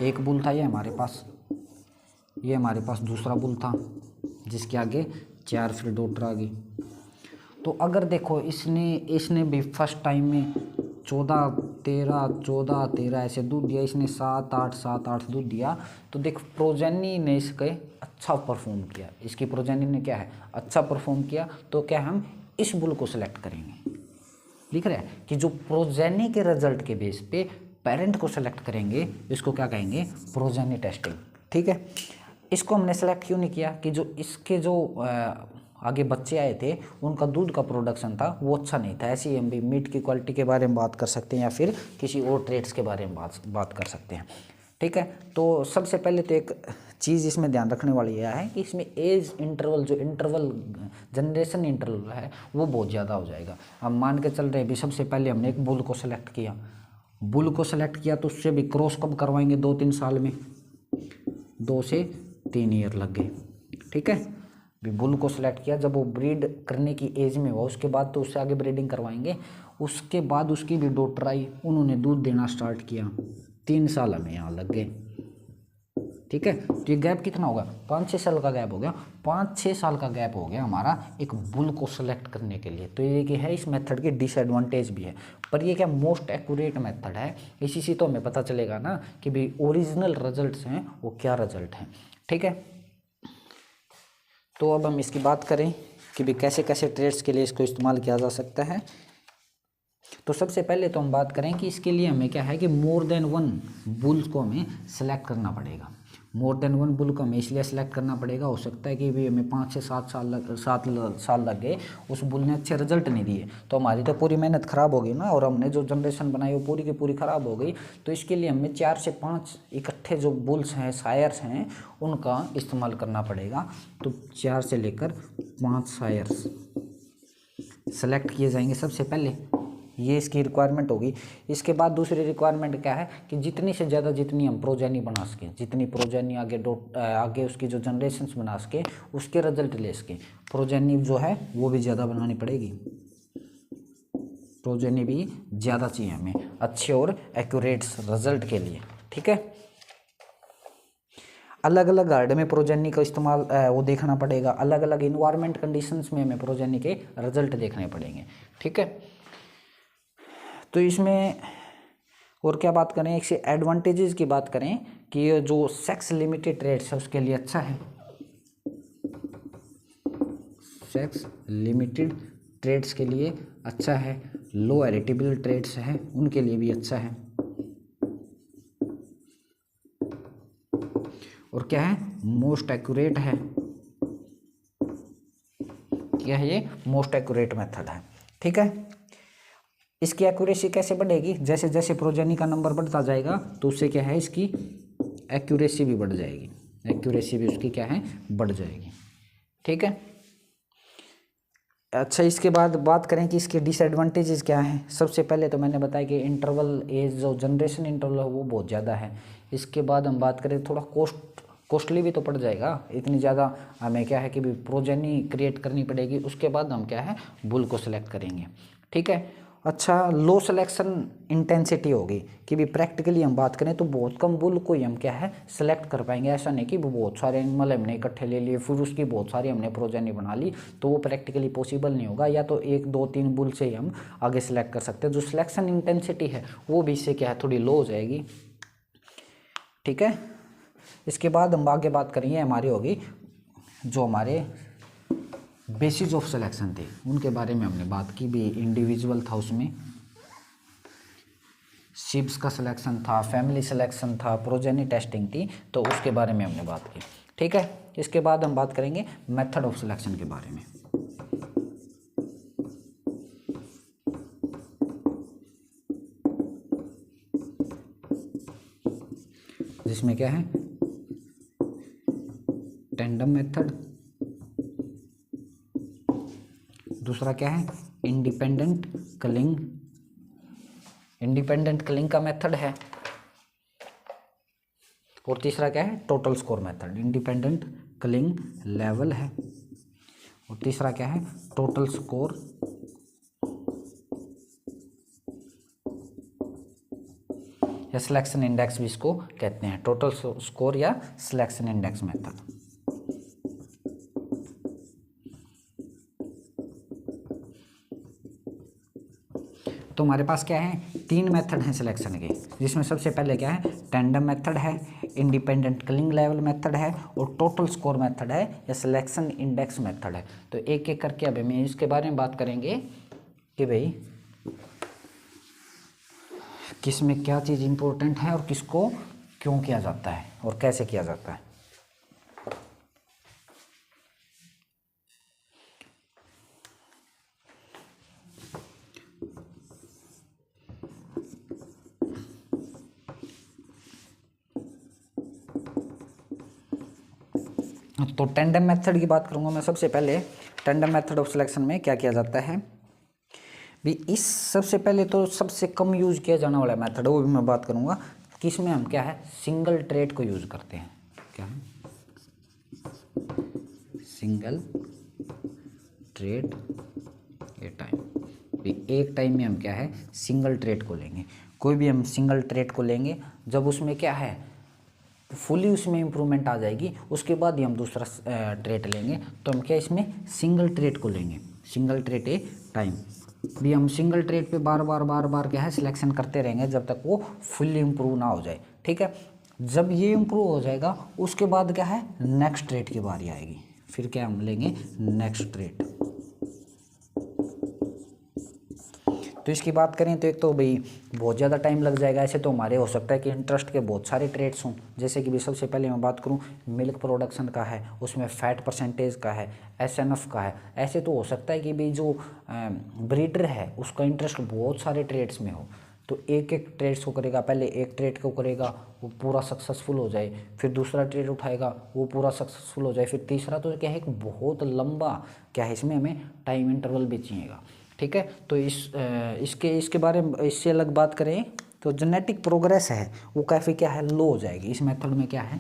S1: एक बुल था ये हमारे पास, ये हमारे पास दूसरा बुल था जिसके आगे 4 फिर डॉटर आ गई। तो अगर देखो इसने भी फर्स्ट टाइम में 14 13 ऐसे दूध दिया, इसने 7 8 दूध दिया। तो देख प्रोजेनी ने इसके अच्छा परफॉर्म किया, इसकी प्रोजेनी ने क्या है अच्छा परफॉर्म किया। तो क्या हम इस बुल को सिलेक्ट करेंगे, लिख रहे हैं कि जो प्रोजेनी के रिजल्ट के बेस पे पेरेंट को सिलेक्ट करेंगे, इसको क्या कहेंगे, प्रोजेनी टेस्टिंग। ठीक है, इसको हमने सेलेक्ट क्यों नहीं किया कि जो इसके जो आगे बच्चे आए थे उनका दूध का प्रोडक्शन था वो अच्छा नहीं था। ऐसे ही हम भी मीट की क्वालिटी के बारे में बात कर सकते हैं या फिर किसी और ट्रेड्स के बारे में बात कर सकते हैं। ठीक है, तो सबसे पहले तो एक चीज़ इसमें ध्यान रखने वाली यह है कि इसमें एज इंटरवल, जो इंटरवल जनरेशन इंटरवल है वो बहुत ज़्यादा हो जाएगा। हम मान के चल रहे हैं भी, सबसे पहले हमने एक बुल को सेलेक्ट किया, बुल को सेलेक्ट किया तो उससे भी क्रॉस कब करवाएंगे, 2-3 साल में, 2 से 3 ईयर लग गए। ठीक है, भी बुल को सिलेक्ट किया, जब वो ब्रीड करने की एज में हुआ उसके बाद तो उससे आगे ब्रीडिंग करवाएंगे। उसके बाद उसकी भी डॉटर आई, उन्होंने दूध देना स्टार्ट किया, 3 साल हमें यहाँ लग गए। ठीक है, तो ये गैप कितना होगा, 5-6 साल का गैप हो गया। 5-6 साल का गैप हो गया हमारा एक बुल को सिलेक्ट करने के लिए। तो ये कि है इस मेथड की डिसएडवांटेज भी है, पर ये क्या मोस्ट एक्यूरेट मेथड है। इसी से तो हमें पता चलेगा ना कि भाई ओरिजिनल रिजल्ट्स हैं वो क्या रिजल्ट हैं। ठीक है, तो अब हम इसकी बात करें कि भी कैसे कैसे ट्रेड्स के लिए इसको इस्तेमाल किया जा सकता है। तो सबसे पहले तो हम बात करें कि इसके लिए हमें क्या है कि मोर देन 1 बुल्स को हमें सेलेक्ट करना पड़ेगा। मोर देन 1 बुल को हमें इसलिए सेलेक्ट करना पड़ेगा, हो सकता है कि भी हमें 5 से 7 साल लग गए, उस बुल ने अच्छे रिजल्ट नहीं दिए, तो हमारी तो पूरी मेहनत ख़राब हो गई ना, और हमने जो जनरेशन बनाई वो पूरी की पूरी ख़राब हो गई। तो इसके लिए हमें 4 से 5 इकट्ठे जो बुल्स हैं, सायर्स हैं, उनका इस्तेमाल करना पड़ेगा। तो 4 से लेकर 5 सायर्स सेलेक्ट किए जाएंगे सबसे पहले, ये इसकी रिक्वायरमेंट होगी। इसके बाद दूसरी रिक्वायरमेंट क्या है कि जितनी से ज़्यादा जितनी हम प्रोजेनी बना सकें, जितनी प्रोजेनी आगे उसकी जो जनरेशन्स बना सके, उसके रिजल्ट ले सकें, प्रोजेनी जो है वो भी ज़्यादा बनानी पड़ेगी। प्रोजेनी भी ज़्यादा चाहिए हमें अच्छे और एक्यूरेट रिजल्ट के लिए। ठीक है, अलग अलग गार्ड में प्रोजेनी का इस्तेमाल वो देखना पड़ेगा, अलग अलग इन्वायरमेंट कंडीशंस में हमें प्रोजेनी के रिजल्ट देखने पड़ेंगे। ठीक है, तो इसमें और क्या बात करें, इससे एडवांटेजेस की बात करें कि ये जो सेक्स लिमिटेड ट्रेड्स है उसके लिए अच्छा है, सेक्स लिमिटेड ट्रेड्स के लिए अच्छा है। लो हेरिटेबल ट्रेड्स है उनके लिए भी अच्छा है। और क्या है, मोस्ट एक्यूरेट है। क्या है ये, मोस्ट एक्यूरेट मेथड है। ठीक है, इसकी एक्यूरेसी कैसे बढ़ेगी, जैसे जैसे प्रोजेनी का नंबर बढ़ता जाएगा तो उससे क्या है इसकी एक्यूरेसी भी बढ़ जाएगी, एक्यूरेसी भी उसकी क्या है बढ़ जाएगी। ठीक है, अच्छा इसके बाद बात करें कि इसके डिसएडवांटेजेस क्या हैं। सबसे पहले तो मैंने बताया कि इंटरवल एज जो जनरेशन इंटरवल है वो बहुत ज़्यादा है। इसके बाद हम बात करें थोड़ा कॉस्टली भी तो पड़ जाएगा, इतनी ज़्यादा हमें क्या है कि भी प्रोजेनी क्रिएट करनी पड़ेगी, उसके बाद हम क्या है बुल को सिलेक्ट करेंगे। ठीक है, अच्छा लो सिलेक्शन इंटेंसिटी होगी कि भी प्रैक्टिकली हम बात करें तो बहुत कम बुल को ही हम क्या है सिलेक्ट कर पाएंगे। ऐसा नहीं कि बहुत सारे एनिमल हमने इकट्ठे ले लिए फिर उसकी बहुत सारी हमने प्रोजेनी बना ली, तो वो प्रैक्टिकली पॉसिबल नहीं होगा। या तो 1 2 3 बुल से ही हम आगे सिलेक्ट कर सकते हैं। जो सिलेक्शन इंटेंसिटी है वो भी इससे क्या है थोड़ी लो हो जाएगी। ठीक है, इसके बाद हम आगे बात करेंगे हमारी होगी जो हमारे बेसिस ऑफ सिलेक्शन थे उनके बारे में हमने बात की भी। इंडिविजुअल था, उसमें शिप्स का सिलेक्शन था, फैमिली सिलेक्शन था, प्रोजेनी टेस्टिंग थी, तो उसके बारे में हमने बात की। ठीक है, इसके बाद हम बात करेंगे मेथड ऑफ सिलेक्शन के बारे में, जिसमें क्या है टैंडम मेथड, दूसरा क्या है इंडिपेंडेंट कलिंग, इंडिपेंडेंट कलिंग का मेथड है, और तीसरा क्या है total score method, independent culling level है, और तीसरा क्या है टोटल स्कोर या सिलेक्शन इंडेक्स भी इसको कहते हैं, टोटल स्कोर या सिलेक्शन इंडेक्स मेथड। तो हमारे पास क्या है तीन मेथड हैं सिलेक्शन के, जिसमें सबसे पहले क्या है टैंडम मेथड है, इंडिपेंडेंट कलिंग लेवल मेथड है, और टोटल स्कोर मेथड है या सिलेक्शन इंडेक्स मेथड है। तो एक एक करके अब हम इसके बारे में बात करेंगे कि भाई किस में क्या चीज़ इंपॉर्टेंट है और किसको क्यों किया जाता है और कैसे किया जाता है। तो टैंडम मेथड की बात करूंगा मैं सबसे पहले। टैंडम मेथड ऑफ सिलेक्शन में क्या किया जाता है भी, इस सबसे पहले तो सबसे कम यूज किया जाने वाला मेथड है वो भी मैं बात करूंगा कि इसमें हम क्या है सिंगल ट्रेड को यूज करते हैं। क्या है सिंगल ट्रेड ए टाइम, एक टाइम में हम क्या है सिंगल ट्रेड को लेंगे, कोई भी हम सिंगल ट्रेड को लेंगे, जब उसमें क्या है फुली उसमें इम्प्रूवमेंट आ जाएगी उसके बाद ही हम दूसरा ट्रेड लेंगे। तो हम क्या इसमें सिंगल ट्रेड को लेंगे, सिंगल ट्रेड ए टाइम भी हम सिंगल ट्रेड पे बार बार क्या है सिलेक्शन करते रहेंगे जब तक वो फुली इम्प्रूव ना हो जाए। ठीक है, जब ये इम्प्रूव हो जाएगा उसके बाद क्या है नेक्स्ट ट्रेड की बारी आएगी, फिर क्या हम लेंगे नेक्स्ट ट्रेड। तो इसकी बात करें तो एक तो भाई बहुत ज़्यादा टाइम लग जाएगा, ऐसे तो हमारे हो सकता है कि इंटरेस्ट के बहुत सारे ट्रेड्स हों, जैसे कि भी सबसे पहले मैं बात करूं मिल्क प्रोडक्शन का है, उसमें फैट परसेंटेज का है, एसएनएफ का है। ऐसे तो हो सकता है कि भाई जो ब्रीडर है उसका इंटरेस्ट बहुत सारे ट्रेड्स में हो, तो एक एक ट्रेड्स को करेगा, पहले एक ट्रेड को करेगा वो पूरा सक्सेसफुल हो जाए, फिर दूसरा ट्रेड उठाएगा वो पूरा सक्सेसफुल हो जाए, फिर तीसरा, तो क्या है एक बहुत लंबा क्या है इसमें हमें टाइम इंटरवल भी चाहिएगा। ठीक है, तो इसके बारे में इससे अलग बात करें तो जेनेटिक प्रोग्रेस है वो काफ़ी क्या है लो हो जाएगी इस मेथड में। क्या है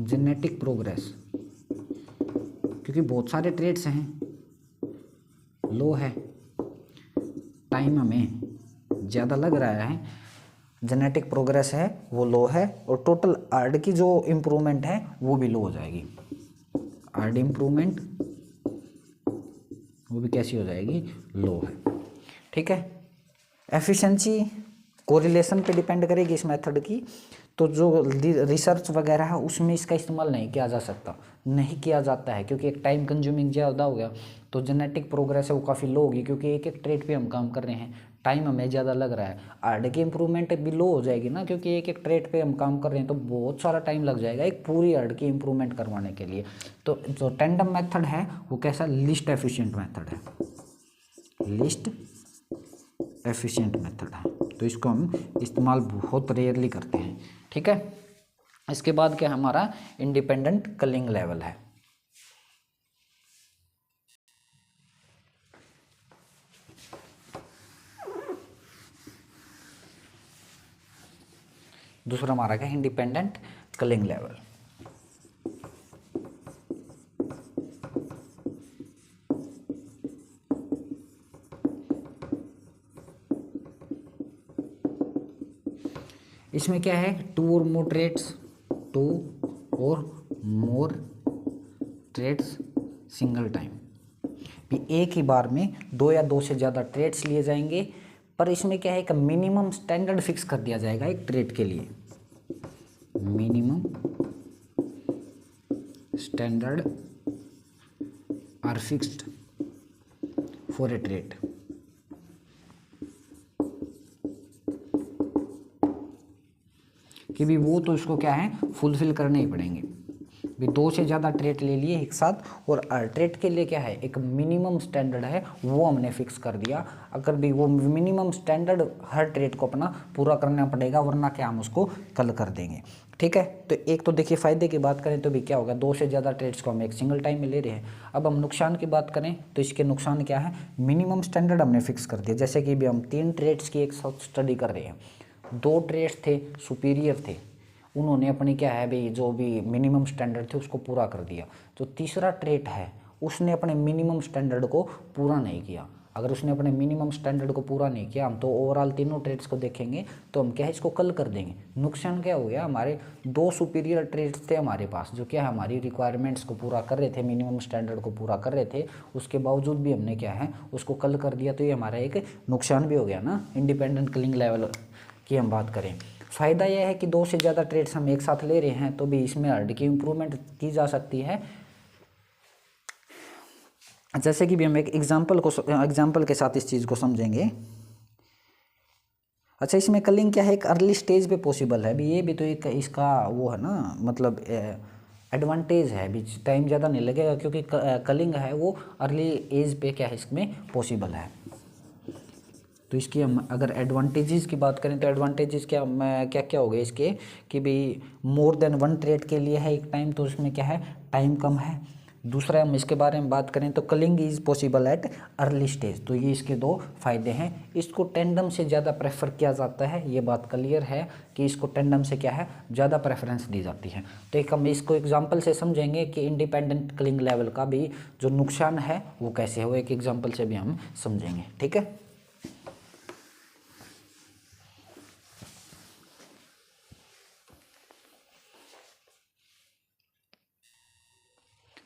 S1: जेनेटिक प्रोग्रेस, क्योंकि बहुत सारे ट्रेड्स हैं, लो है, टाइम हमें ज़्यादा लग रहा है, जेनेटिक प्रोग्रेस है वो लो है, और टोटल आर्ड की जो इम्प्रूवमेंट है वो भी लो हो जाएगी, आर्ड इम्प्रूवमेंट वो भी कैसी हो जाएगी लो है। ठीक है, एफिशिएंसी कोरिलेशन पे डिपेंड करेगी इस मेथड की, तो जो रिसर्च वगैरह है उसमें इसका इस्तेमाल नहीं किया जा सकता, नहीं किया जाता है, क्योंकि एक टाइम कंज्यूमिंग ज़्यादा हो गया, तो जेनेटिक प्रोग्रेस है वो काफ़ी लो होगी, क्योंकि एक एक ट्रेड पे हम काम कर रहे हैं, टाइम हमें ज़्यादा लग रहा है। आर्ड की इम्प्रूवमेंट भी लो हो जाएगी ना, क्योंकि एक एक ट्रेड पे हम काम कर रहे हैं, तो बहुत सारा टाइम लग जाएगा एक पूरी आर्ड की इम्प्रूवमेंट करवाने के लिए। तो जो टैंडम मेथड है वो कैसा लिस्ट एफिशिएंट मेथड है, लिस्ट एफिशिएंट मेथड है, तो इसको हम इस्तेमाल बहुत रेयरली करते हैं। ठीक है, इसके बाद क्या हमारा इंडिपेंडेंट कलिंग लेवल है। दूसरा हमारा क्या इंडिपेंडेंट कलिंग लेवल। इसमें क्या है टू और मोर ट्रेड्स, टू और मोर ट्रेड्स सिंगल टाइम, भी एक ही बार में दो या दो से ज़्यादा ट्रेड्स लिए जाएंगे, पर इसमें क्या है एक मिनिमम स्टैंडर्ड फिक्स कर दिया जाएगा एक ट्रेड के लिए, minimum standard are fixed for a trade. कि भी वो तो इसको क्या है फुलफिल करने ही पड़ेंगे। भी 2 से ज़्यादा ट्रेड ले लिए एक साथ, और ट्रेड के लिए क्या है एक मिनिमम स्टैंडर्ड है वो हमने फिक्स कर दिया। अगर भी वो मिनिमम स्टैंडर्ड हर ट्रेड को अपना पूरा करना पड़ेगा, वरना क्या हम उसको कल कर देंगे। ठीक है, तो एक तो देखिए फ़ायदे की बात करें तो भी क्या होगा, 2 से ज़्यादा ट्रेड्स को हम एक सिंगल टाइम में ले रहे हैं। अब हम नुकसान की बात करें तो इसके नुकसान क्या है, मिनिमम स्टैंडर्ड हमने फिक्स कर दिया। जैसे कि भी हम 3 ट्रेड्स की एक साथ स्टडी कर रहे हैं, 2 ट्रेड्स थे सुपीरियर थे, उन्होंने अपनी क्या है भाई जो भी मिनिमम स्टैंडर्ड थे उसको पूरा कर दिया। जो तीसरा ट्रेड है उसने अपने मिनिमम स्टैंडर्ड को पूरा नहीं किया। अगर उसने अपने मिनिमम स्टैंडर्ड को पूरा नहीं किया, हम तो ओवरऑल तीनों ट्रेड्स को देखेंगे तो हम क्या है इसको कल कर देंगे। नुकसान क्या हो गया, हमारे 2 सुपीरियर ट्रेड्स थे हमारे पास जो क्या है हमारी रिक्वायरमेंट्स को पूरा कर रहे थे, मिनिमम स्टैंडर्ड को पूरा कर रहे थे, उसके बावजूद भी हमने क्या है उसको कल कर दिया। तो ये हमारा एक नुकसान भी हो गया ना। इंडिपेंडेंट कलिंग लेवल की हम बात करें, फ़ायदा यह है कि 2 से ज़्यादा ट्रेड्स हम एक साथ ले रहे हैं तो भी इसमें अर्ड की इम्प्रूवमेंट की जा सकती है। जैसे कि भी हम एक एग्जाम्पल के साथ इस चीज़ को समझेंगे। अच्छा, इसमें कलिंग क्या है एक अर्ली स्टेज पे पॉसिबल है भी, ये भी तो एक इसका वो है ना, मतलब एडवांटेज है भी, टाइम ज़्यादा नहीं लगेगा क्योंकि कलिंग है वो अर्ली एज पे क्या है इसमें पॉसिबल है। तो इसकी हम अगर एडवांटेजेस की बात करें तो एडवांटेजेस क्या क्या क्या हो गए इसके, कि भाई मोर देन 1 ट्रेड के लिए है एक टाइम, तो उसमें क्या है टाइम कम है। दूसरा हम इसके बारे में बात करें तो culling is possible at early stage, तो ये इसके 2 फायदे हैं। इसको टेंडम से ज़्यादा प्रेफर किया जाता है, ये बात क्लियर है कि इसको टेंडम से क्या है ज़्यादा प्रेफरेंस दी जाती है। तो एक हम इसको एग्जाम्पल से समझेंगे कि इंडिपेंडेंट कलिंग लेवल का भी जो नुकसान है वो कैसे हो, एक एग्जाम्पल से भी हम समझेंगे। ठीक है,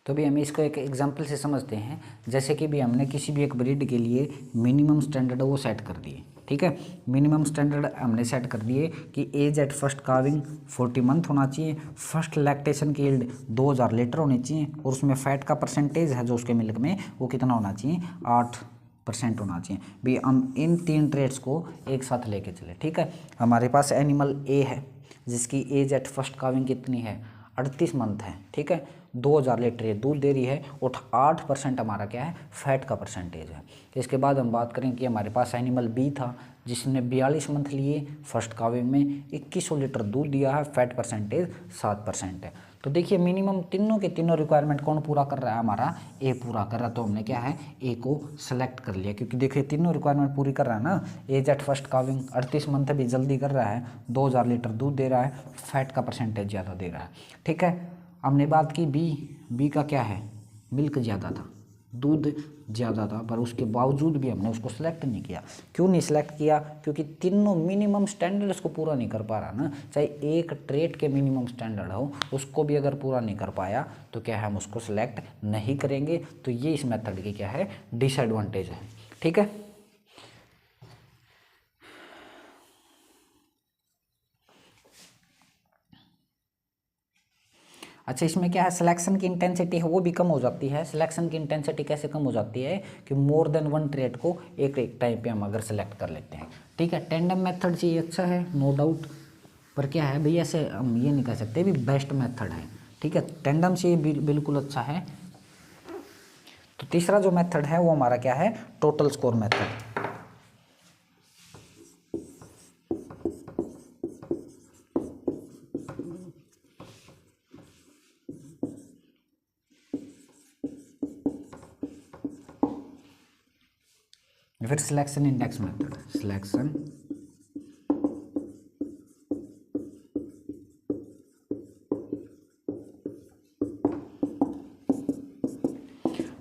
S1: तो भी हम इसको एक एग्जांपल से समझते हैं। जैसे कि भी हमने किसी भी एक ब्रीड के लिए मिनिमम स्टैंडर्ड वो सेट कर दिए। ठीक है, मिनिमम स्टैंडर्ड हमने सेट कर दिए कि age at first calving 40 month होना चाहिए, फर्स्ट लैक्टेशन की यील्ड 2000 लीटर होनी चाहिए, और उसमें फैट का परसेंटेज है जो उसके मिल्क में वो कितना होना चाहिए 8% होना चाहिए। भी हम इन 3 ट्रेड्स को एक साथ लेके चले। ठीक है, हमारे पास एनिमल ए है जिसकी एज एट फर्स्ट काविंग कितनी है 38 मंथ है। ठीक है, 2000 लीटर ये दूध दे रही है और 8% हमारा क्या है फैट का परसेंटेज है। इसके बाद हम बात करें कि हमारे पास एनिमल बी था जिसने 42 मंथ लिए, फर्स्ट काविंग में 2100 लीटर दूध दिया है, फैट परसेंटेज 7% है। तो देखिए मिनिमम तीनों के तीनों रिक्वायरमेंट कौन पूरा कर रहा है, हमारा ए पूरा कर रहा है। तो हमने क्या है ए को सेलेक्ट कर लिया क्योंकि देखिए तीनों रिक्वायरमेंट पूरी कर रहा है ना। Age at first calving 38 month भी जल्दी कर रहा है, 2000 लीटर दूध दे रहा है, फैट का परसेंटेज ज़्यादा दे रहा है। ठीक है, हमने बात की बी का क्या है मिल्क ज़्यादा था, दूध ज़्यादा था, पर उसके बावजूद भी हमने उसको सिलेक्ट नहीं किया। क्यों नहीं सिलेक्ट किया, क्योंकि तीनों मिनिमम स्टैंडर्ड्स को पूरा नहीं कर पा रहा ना। चाहे एक ट्रेड के मिनिमम स्टैंडर्ड हो उसको भी अगर पूरा नहीं कर पाया तो क्या है हम उसको सिलेक्ट नहीं करेंगे। तो ये इस मेथड की क्या है डिसएडवांटेज है। ठीक है, अच्छा इसमें क्या है सिलेक्शन की इंटेंसिटी है वो भी कम हो जाती है। सिलेक्शन की इंटेंसिटी कैसे कम हो जाती है कि मोर देन 1 ट्रेड को एक एक टाइम पे हम अगर सेलेक्ट कर लेते हैं। ठीक है, टेंडम मेथड जी अच्छा है नो डाउट, पर क्या है भैया ऐसे हम ये नहीं कह सकते भी बेस्ट मेथड है। ठीक है, टेंडम से बिल्कुल अच्छा है। तो तीसरा जो मेथड है वो हमारा क्या है टोटल स्कोर मेथड। फिर selection index method, selection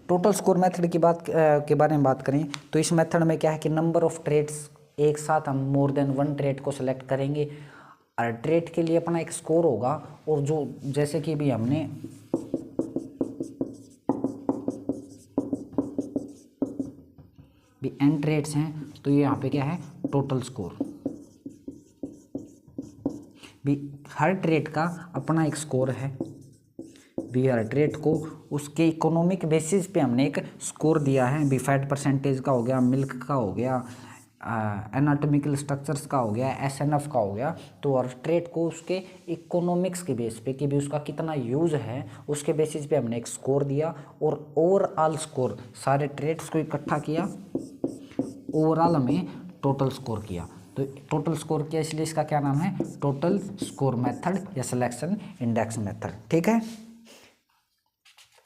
S1: total score method की बात के बारे में बात करें तो इस मेथड में क्या है कि नंबर ऑफ ट्रेड्स एक साथ हम मोर देन 1 ट्रेड को सिलेक्ट करेंगे और ट्रेड के लिए अपना एक स्कोर होगा, और जो जैसे कि भी हमने भी एन ट्रेड्स हैं तो ये यहाँ पे क्या है टोटल स्कोर। भी हर ट्रेड का अपना एक स्कोर है, बियर ट्रेट को उसके इकोनॉमिक बेसिस पे हमने एक स्कोर दिया है, भी फैट परसेंटेज का हो गया, मिल्क का हो गया, एनाटॉमिकल स्ट्रक्चर्स का हो गया, एसएनएफ का हो गया। तो और ट्रेट को उसके इकोनॉमिक्स के बेस पे कि भी उसका कितना यूज़ है उसके बेसिस पे हमने एक स्कोर दिया, और ओवरऑल स्कोर सारे ट्रेट्स को इकट्ठा किया, ओवरऑल हमें टोटल स्कोर किया। तो टोटल स्कोर किया इसलिए इसका क्या नाम है, टोटल स्कोर मेथड या सिलेक्शन इंडेक्स मेथड। ठीक है,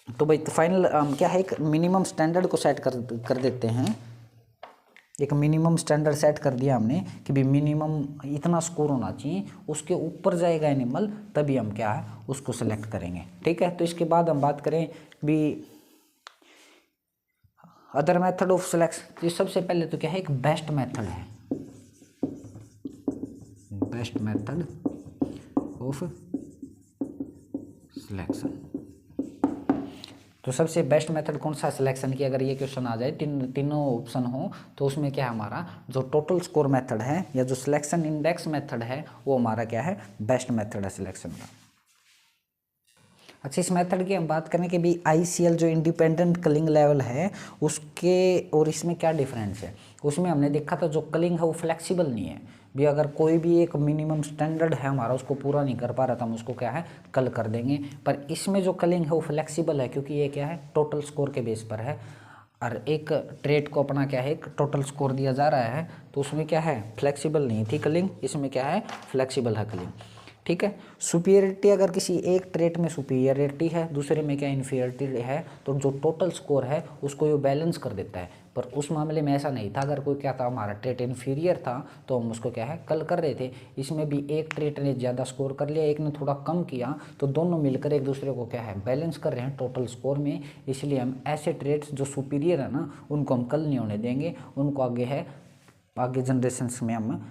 S1: तो भाई फाइनल क्या है, एक मिनिमम स्टैंडर्ड को सेट कर देते हैं। एक मिनिमम स्टैंडर्ड सेट कर दिया हमने कि भी मिनिमम इतना स्कोर होना चाहिए, उसके ऊपर जाएगा एनिमल तभी हम क्या है उसको सेलेक्ट करेंगे। ठीक है, तो इसके बाद हम बात करें भी अदर मेथड ऑफ सिलेक्शन। तो सबसे पहले तो क्या है, एक बेस्ट मेथड है, बेस्ट मेथड ऑफ सिलेक्शन। तो सबसे बेस्ट मेथड कौन सा सिलेक्शन की, अगर ये क्वेश्चन आ जाए तीनों ऑप्शन हो तो उसमें क्या है, हमारा जो टोटल स्कोर मेथड है या जो सिलेक्शन इंडेक्स मेथड है वो हमारा क्या है, बेस्ट मेथड है सिलेक्शन का। अच्छा, इस मेथड की हम बात करें कि भी ICL जो इंडिपेंडेंट कलिंग लेवल है उसके और इसमें क्या डिफरेंस है। उसमें हमने देखा था जो कलिंग है वो फ्लेक्सिबल नहीं है भी, अगर कोई भी एक मिनिमम स्टैंडर्ड है हमारा उसको पूरा नहीं कर पा रहा था हम उसको क्या है कल कर देंगे। पर इसमें जो कलिंग है वो फ्लेक्सिबल है क्योंकि ये क्या है टोटल स्कोर के बेस पर है, और एक ट्रेड को अपना क्या है एक टोटल स्कोर दिया जा रहा है, तो उसमें क्या है फ्लेक्सिबल नहीं थी कलिंग, इसमें क्या है फ्लेक्सिबल है कलिंग। ठीक है, सुपीरियरिटी अगर किसी एक ट्रेट में सुपीरियरिटी है दूसरे में क्या इन्फीरियरिटी है, तो जो टोटल स्कोर है उसको ये बैलेंस कर देता है। पर उस मामले में ऐसा नहीं था, अगर कोई क्या था हमारा ट्रेट इन्फीरियर था तो हम उसको क्या है कल कर रहे थे। इसमें भी एक ट्रेट ने ज़्यादा स्कोर कर लिया, एक ने थोड़ा कम किया, तो दोनों मिलकर एक दूसरे को क्या है बैलेंस कर रहे हैं टोटल स्कोर में। इसलिए हम ऐसे ट्रेट्स जो सुपीरियर है ना उनको हम कल नहीं होने देंगे, उनको आगे है आगे जनरेशन्स में हम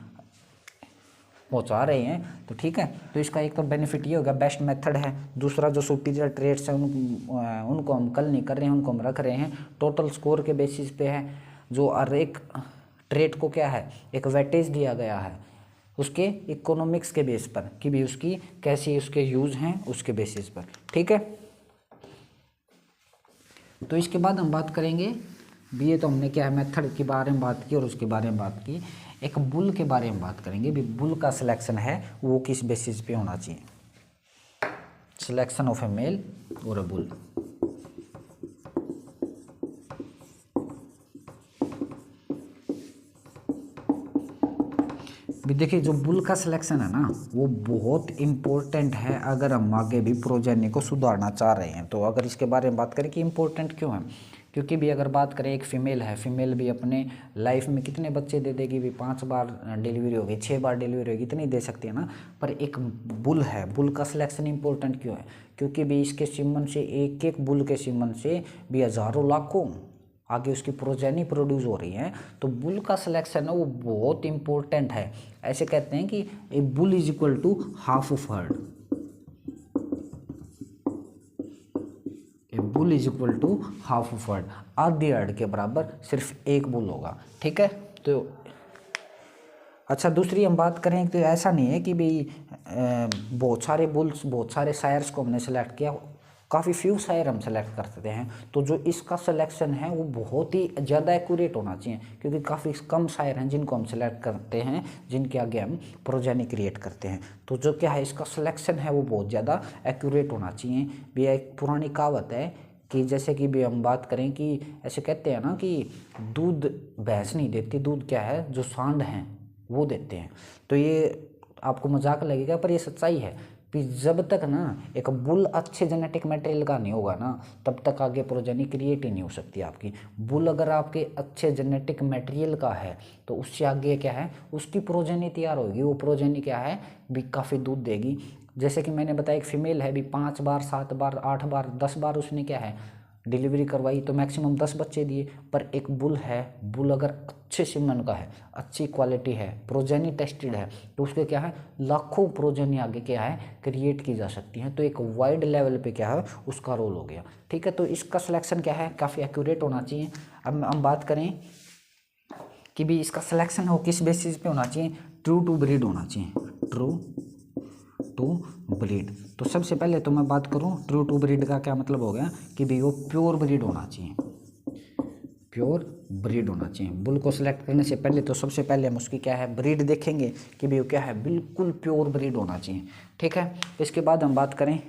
S1: पहुंचा रहे हैं। तो ठीक है, तो इसका एक तो बेनिफिट ये होगा बेस्ट मेथड है, दूसरा जो सुपीरियर ट्रेड्स हैं उनको हम कल नहीं कर रहे हैं, उनको हम रख रहे हैं टोटल स्कोर के बेसिस पे है। जो हर एक ट्रेड को क्या है एक वेटेज दिया गया है उसके इकोनॉमिक्स के बेस पर कि भी उसकी कैसी उसके यूज़ हैं उसके बेसिस पर। ठीक है, तो इसके बाद हम बात करेंगे भी, ये तो हमने क्या है मेथड के बारे में बात की और उसके बारे में बात की, एक बुल के बारे में बात करेंगे भी बुल का सिलेक्शन है वो किस बेसिस पे होना चाहिए, सिलेक्शन ऑफ ए मेल और ए बुल। भी देखिए जो बुल का सिलेक्शन है ना वो बहुत इम्पोर्टेंट है अगर हम आगे भी प्रोजेनी को सुधारना चाह रहे हैं। तो अगर इसके बारे में बात करें कि इम्पोर्टेंट क्यों है, क्योंकि भी अगर बात करें एक फीमेल है, फीमेल भी अपने लाइफ में कितने बच्चे दे देगी, भी 5 बार डिलीवरी होगी 6 बार डिलीवरी होगी इतनी दे सकती है ना। पर एक बुल है, बुल का सिलेक्शन इंपॉर्टेंट क्यों है, क्योंकि भी इसके सीमन से एक एक बुल के सीमन से भी हज़ारों लाखों आगे उसकी प्रोजेनी प्रोड्यूस हो रही है। तो बुल का सिलेक्शन है वो बहुत इंपॉर्टेंट है। ऐसे कहते हैं कि a bull is equal to half of herd, bull is equal to half of herd, आधी हर्ड के बराबर सिर्फ एक बुल होगा। ठीक है, तो अच्छा दूसरी हम बात करें तो ऐसा नहीं है कि भाई बहुत सारे बुल्स बहुत सारे शायर्स को हमने सेलेक्ट किया, काफ़ी फ्यू शायर हम सेलेक्ट कर सकते हैं। तो जो इसका सिलेक्शन है वो बहुत ही ज़्यादा एक्यूरेट होना चाहिए, क्योंकि काफ़ी कम शायर हैं जिनको हम सेलेक्ट करते हैं जिनके आगे हम प्रोजेनी क्रिएट करते हैं। तो जो क्या है इसका सिलेक्शन है वो बहुत ज़्यादा एक्यूरेट होना चाहिए। भी एक पुरानी कहावत है कि जैसे कि भी हम बात करें कि ऐसे कहते हैं ना कि दूध भैंस नहीं देती, दूध क्या है जो सांड हैं वो देते हैं। तो ये आपको मजाक लगेगा पर ये सच्चाई है कि जब तक ना एक बुल अच्छे जेनेटिक मटेरियल का नहीं होगा ना तब तक आगे प्रोजेनी क्रिएट ही नहीं हो सकती आपकी। बुल अगर आपके अच्छे जेनेटिक मटेरियल का है तो उससे आगे क्या है उसकी प्रोजेनी तैयार होगी, वो प्रोजेनी क्या है भी काफ़ी दूध देगी। जैसे कि मैंने बताया एक फीमेल है भी 5 बार 7 बार 8 बार 10 बार उसने क्या है डिलीवरी करवाई तो मैक्सिमम 10 बच्चे दिए। पर एक बुल है, बुल अगर अच्छे सीमन का है, अच्छी क्वालिटी है, प्रोजेनी टेस्टेड है तो उसके क्या है लाखों प्रोजेनी आगे क्या है क्रिएट की जा सकती है। तो एक वाइड लेवल पे क्या है उसका रोल हो गया। ठीक है, तो इसका सिलेक्शन क्या है काफ़ी एक्यूरेट होना चाहिए। अब हम बात करें कि भी इसका सिलेक्शन हो किस बेसिस पे होना चाहिए, ट्रू टू ब्रीड होना चाहिए, ट्रू टू ब्रीड। तो सबसे पहले तो मैं बात करूं ट्रू टू ब्रीड का क्या मतलब हो गया कि भाई वो प्योर ब्रीड होना चाहिए, प्योर ब्रीड होना चाहिए। बुल को सिलेक्ट करने से पहले तो सबसे पहले हम उसकी क्या है ब्रीड देखेंगे कि भाई वो क्या है, बिल्कुल प्योर ब्रीड होना चाहिए, ठीक है। इसके बाद हम बात करें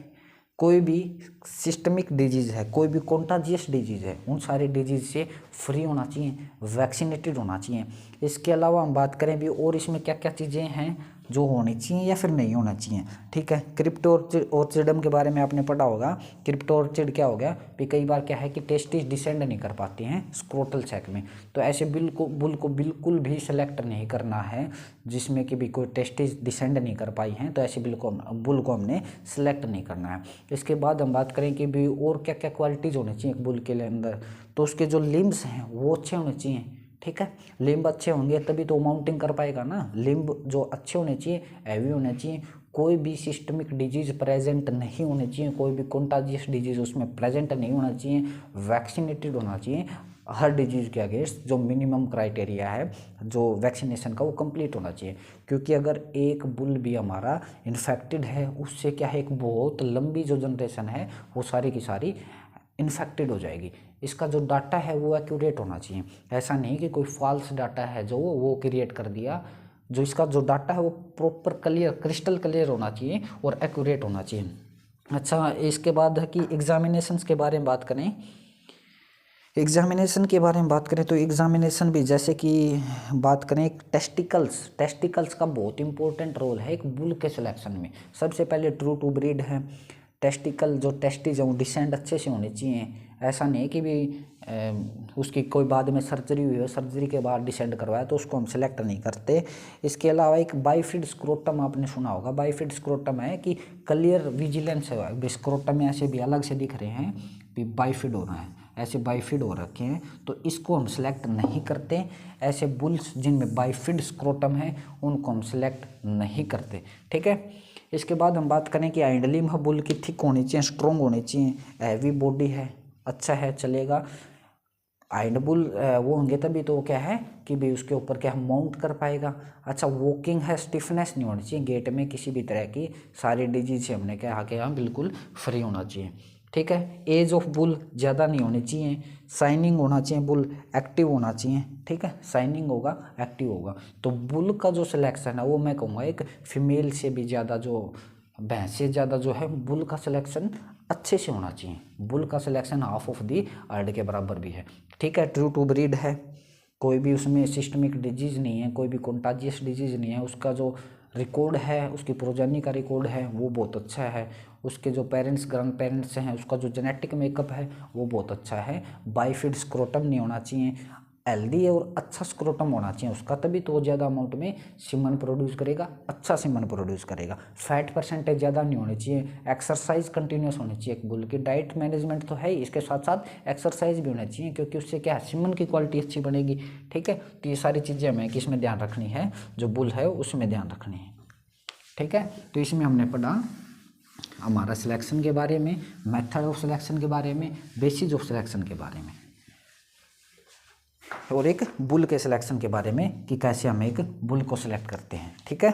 S1: कोई भी सिस्टमिक डिजीज़ है, कोई भी कॉन्टाजियस डिजीज़ है, उन सारे डिजीज़ से फ्री होना चाहिए, वैक्सीनेटेड होना चाहिए। इसके अलावा हम बात करें भी और इसमें क्या क्या चीज़ें हैं जो होनी चाहिए या फिर नहीं होना चाहिए, ठीक है। क्रिप्टोर्चिडम के बारे में आपने पढ़ा होगा। क्रिप्टोर्चिड क्या हो गया भी कई बार क्या है कि टेस्टिस डिसेंड नहीं कर पाती हैं स्क्रोटल सैक में, तो ऐसे बुल को बिल्कुल भी सेलेक्ट नहीं करना है जिसमें कि भी कोई टेस्टिस डिसेंड नहीं कर पाई हैं, तो ऐसे बुल को हमने सेलेक्ट नहीं करना है। इसके बाद हम बात करें कि भी और क्या क्या क्वालिटीज़ होनी चाहिए एक बुल के अंदर, तो उसके जो लिम्ब्स हैं वो अच्छे होने चाहिए, ठीक है। लिम्ब अच्छे होंगे तभी तो माउंटिंग कर पाएगा ना। लिम्ब जो अच्छे होने चाहिए, हैवी होने चाहिए, कोई भी सिस्टमिक डिजीज प्रेजेंट नहीं होने चाहिए, कोई भी कॉन्टाजियस डिजीज उसमें प्रेजेंट नहीं होना चाहिए, वैक्सीनेटेड होना चाहिए हर डिजीज़ के अगेंस्ट। जो मिनिमम क्राइटेरिया है जो वैक्सीनेशन का वो कंप्लीट होना चाहिए, क्योंकि अगर एक बुल भी हमारा इन्फेक्टेड है उससे क्या है एक बहुत लंबी जो जनरेशन है वो सारी की सारी इन्फेक्टेड हो जाएगी। इसका जो डाटा है वो एक्यूरेट होना चाहिए, ऐसा नहीं कि कोई फॉल्स डाटा है जो वो क्रिएट कर दिया। जो इसका जो डाटा है वो प्रॉपर क्लियर क्रिस्टल क्लियर होना चाहिए और एक्यूरेट होना चाहिए। अच्छा, इसके बाद है कि एग्जामिनेशंस के बारे में बात करें। एग्जामिनेशन के बारे में बात करें तो एग्जामिनेशन भी जैसे कि बात करें टेस्टिकल्स का बहुत इंपॉर्टेंट रोल है एक बुल के सिलेक्शन में। सबसे पहले ट्रू टू ब्रीड है, टेस्टिकल जो टेस्टिज है वो डिसेंड अच्छे से होने चाहिए। ऐसा नहीं कि भी उसकी कोई बाद में सर्जरी हुई है, सर्जरी के बाद डिसेंड करवाया तो उसको हम सिलेक्ट नहीं करते। इसके अलावा एक बाइफिड स्क्रोटम आपने सुना होगा। बाइफिड स्क्रोटम है कि क्लियर विजिलेंस है, स्क्रोटम में ऐसे भी अलग से दिख रहे हैं भी बाइफिड हो रहा है, ऐसे बाइफिड हो रखे हैं तो इसको हम सिलेक्ट नहीं करते। ऐसे बुल्स जिनमें बाइफिड स्क्रोटम है उनको हम सिलेक्ट नहीं करते, ठीक है। इसके बाद हम बात करें कि हाइंड लिम्ब बुल की थिक होनी चाहिए, स्ट्रॉन्ग होनी चाहिए, हैवी बॉडी है, अच्छा है चलेगा। हाइंड बुल वो होंगे तभी तो क्या है कि भी उसके ऊपर क्या माउंट कर पाएगा। अच्छा, वॉकिंग है, स्टिफनेस नहीं होनी चाहिए गेट में किसी भी तरह की, सारी डिजीज से हमने क्या आके यहाँ बिल्कुल फ्री होना चाहिए, ठीक है। एज ऑफ बुल ज़्यादा नहीं होनी चाहिए, शाइनिंग होना चाहिए, बुल एक्टिव होना चाहिए, ठीक है। शाइनिंग होगा एक्टिव होगा। तो बुल का जो सिलेक्शन है वो मैं कहूँगा एक फीमेल से भी ज़्यादा, जो भैंस से ज़्यादा जो है बुल का सिलेक्शन अच्छे से होना चाहिए। बुल का selection half of the earned के बराबर भी है, ठीक है। ट्रू टू ब्रीड है, कोई भी उसमें सिस्टमिक डिजीज़ नहीं है, कोई भी कॉन्टाजियस डिजीज़ नहीं है, उसका जो रिकॉर्ड है उसकी प्रोजेनी का रिकॉर्ड है वो बहुत अच्छा है, उसके जो पेरेंट्स ग्रैंड पेरेंट्स हैं उसका जो जेनेटिक मेकअप है वो बहुत अच्छा है। बाइफिड स्क्रोटम नहीं होना चाहिए, हेल्दी और अच्छा स्क्रोटम होना चाहिए उसका, तभी तो वो ज़्यादा अमाउंट में सीमन प्रोड्यूस करेगा, अच्छा सीमन प्रोड्यूस करेगा। फैट परसेंटेज ज़्यादा नहीं होनी चाहिए, एक्सरसाइज कंटिन्यूस होनी चाहिए। एक बुल की डाइट मैनेजमेंट तो है ही, इसके साथ साथ एक्सरसाइज भी होना चाहिए, क्योंकि उससे क्या है सीमन की क्वालिटी अच्छी बनेगी, ठीक है। तो ये सारी चीज़ें हमें किसमें ध्यान रखनी है, जो बुल है उसमें ध्यान रखनी है, ठीक है। तो इसमें हमने पढ़ा हमारा सिलेक्शन के बारे में, मेथड ऑफ सिलेक्शन के बारे में, बेसिस ऑफ सिलेक्शन के बारे में, और एक बुल के सिलेक्शन के बारे में कि कैसे हम एक बुल को सिलेक्ट करते हैं, ठीक है।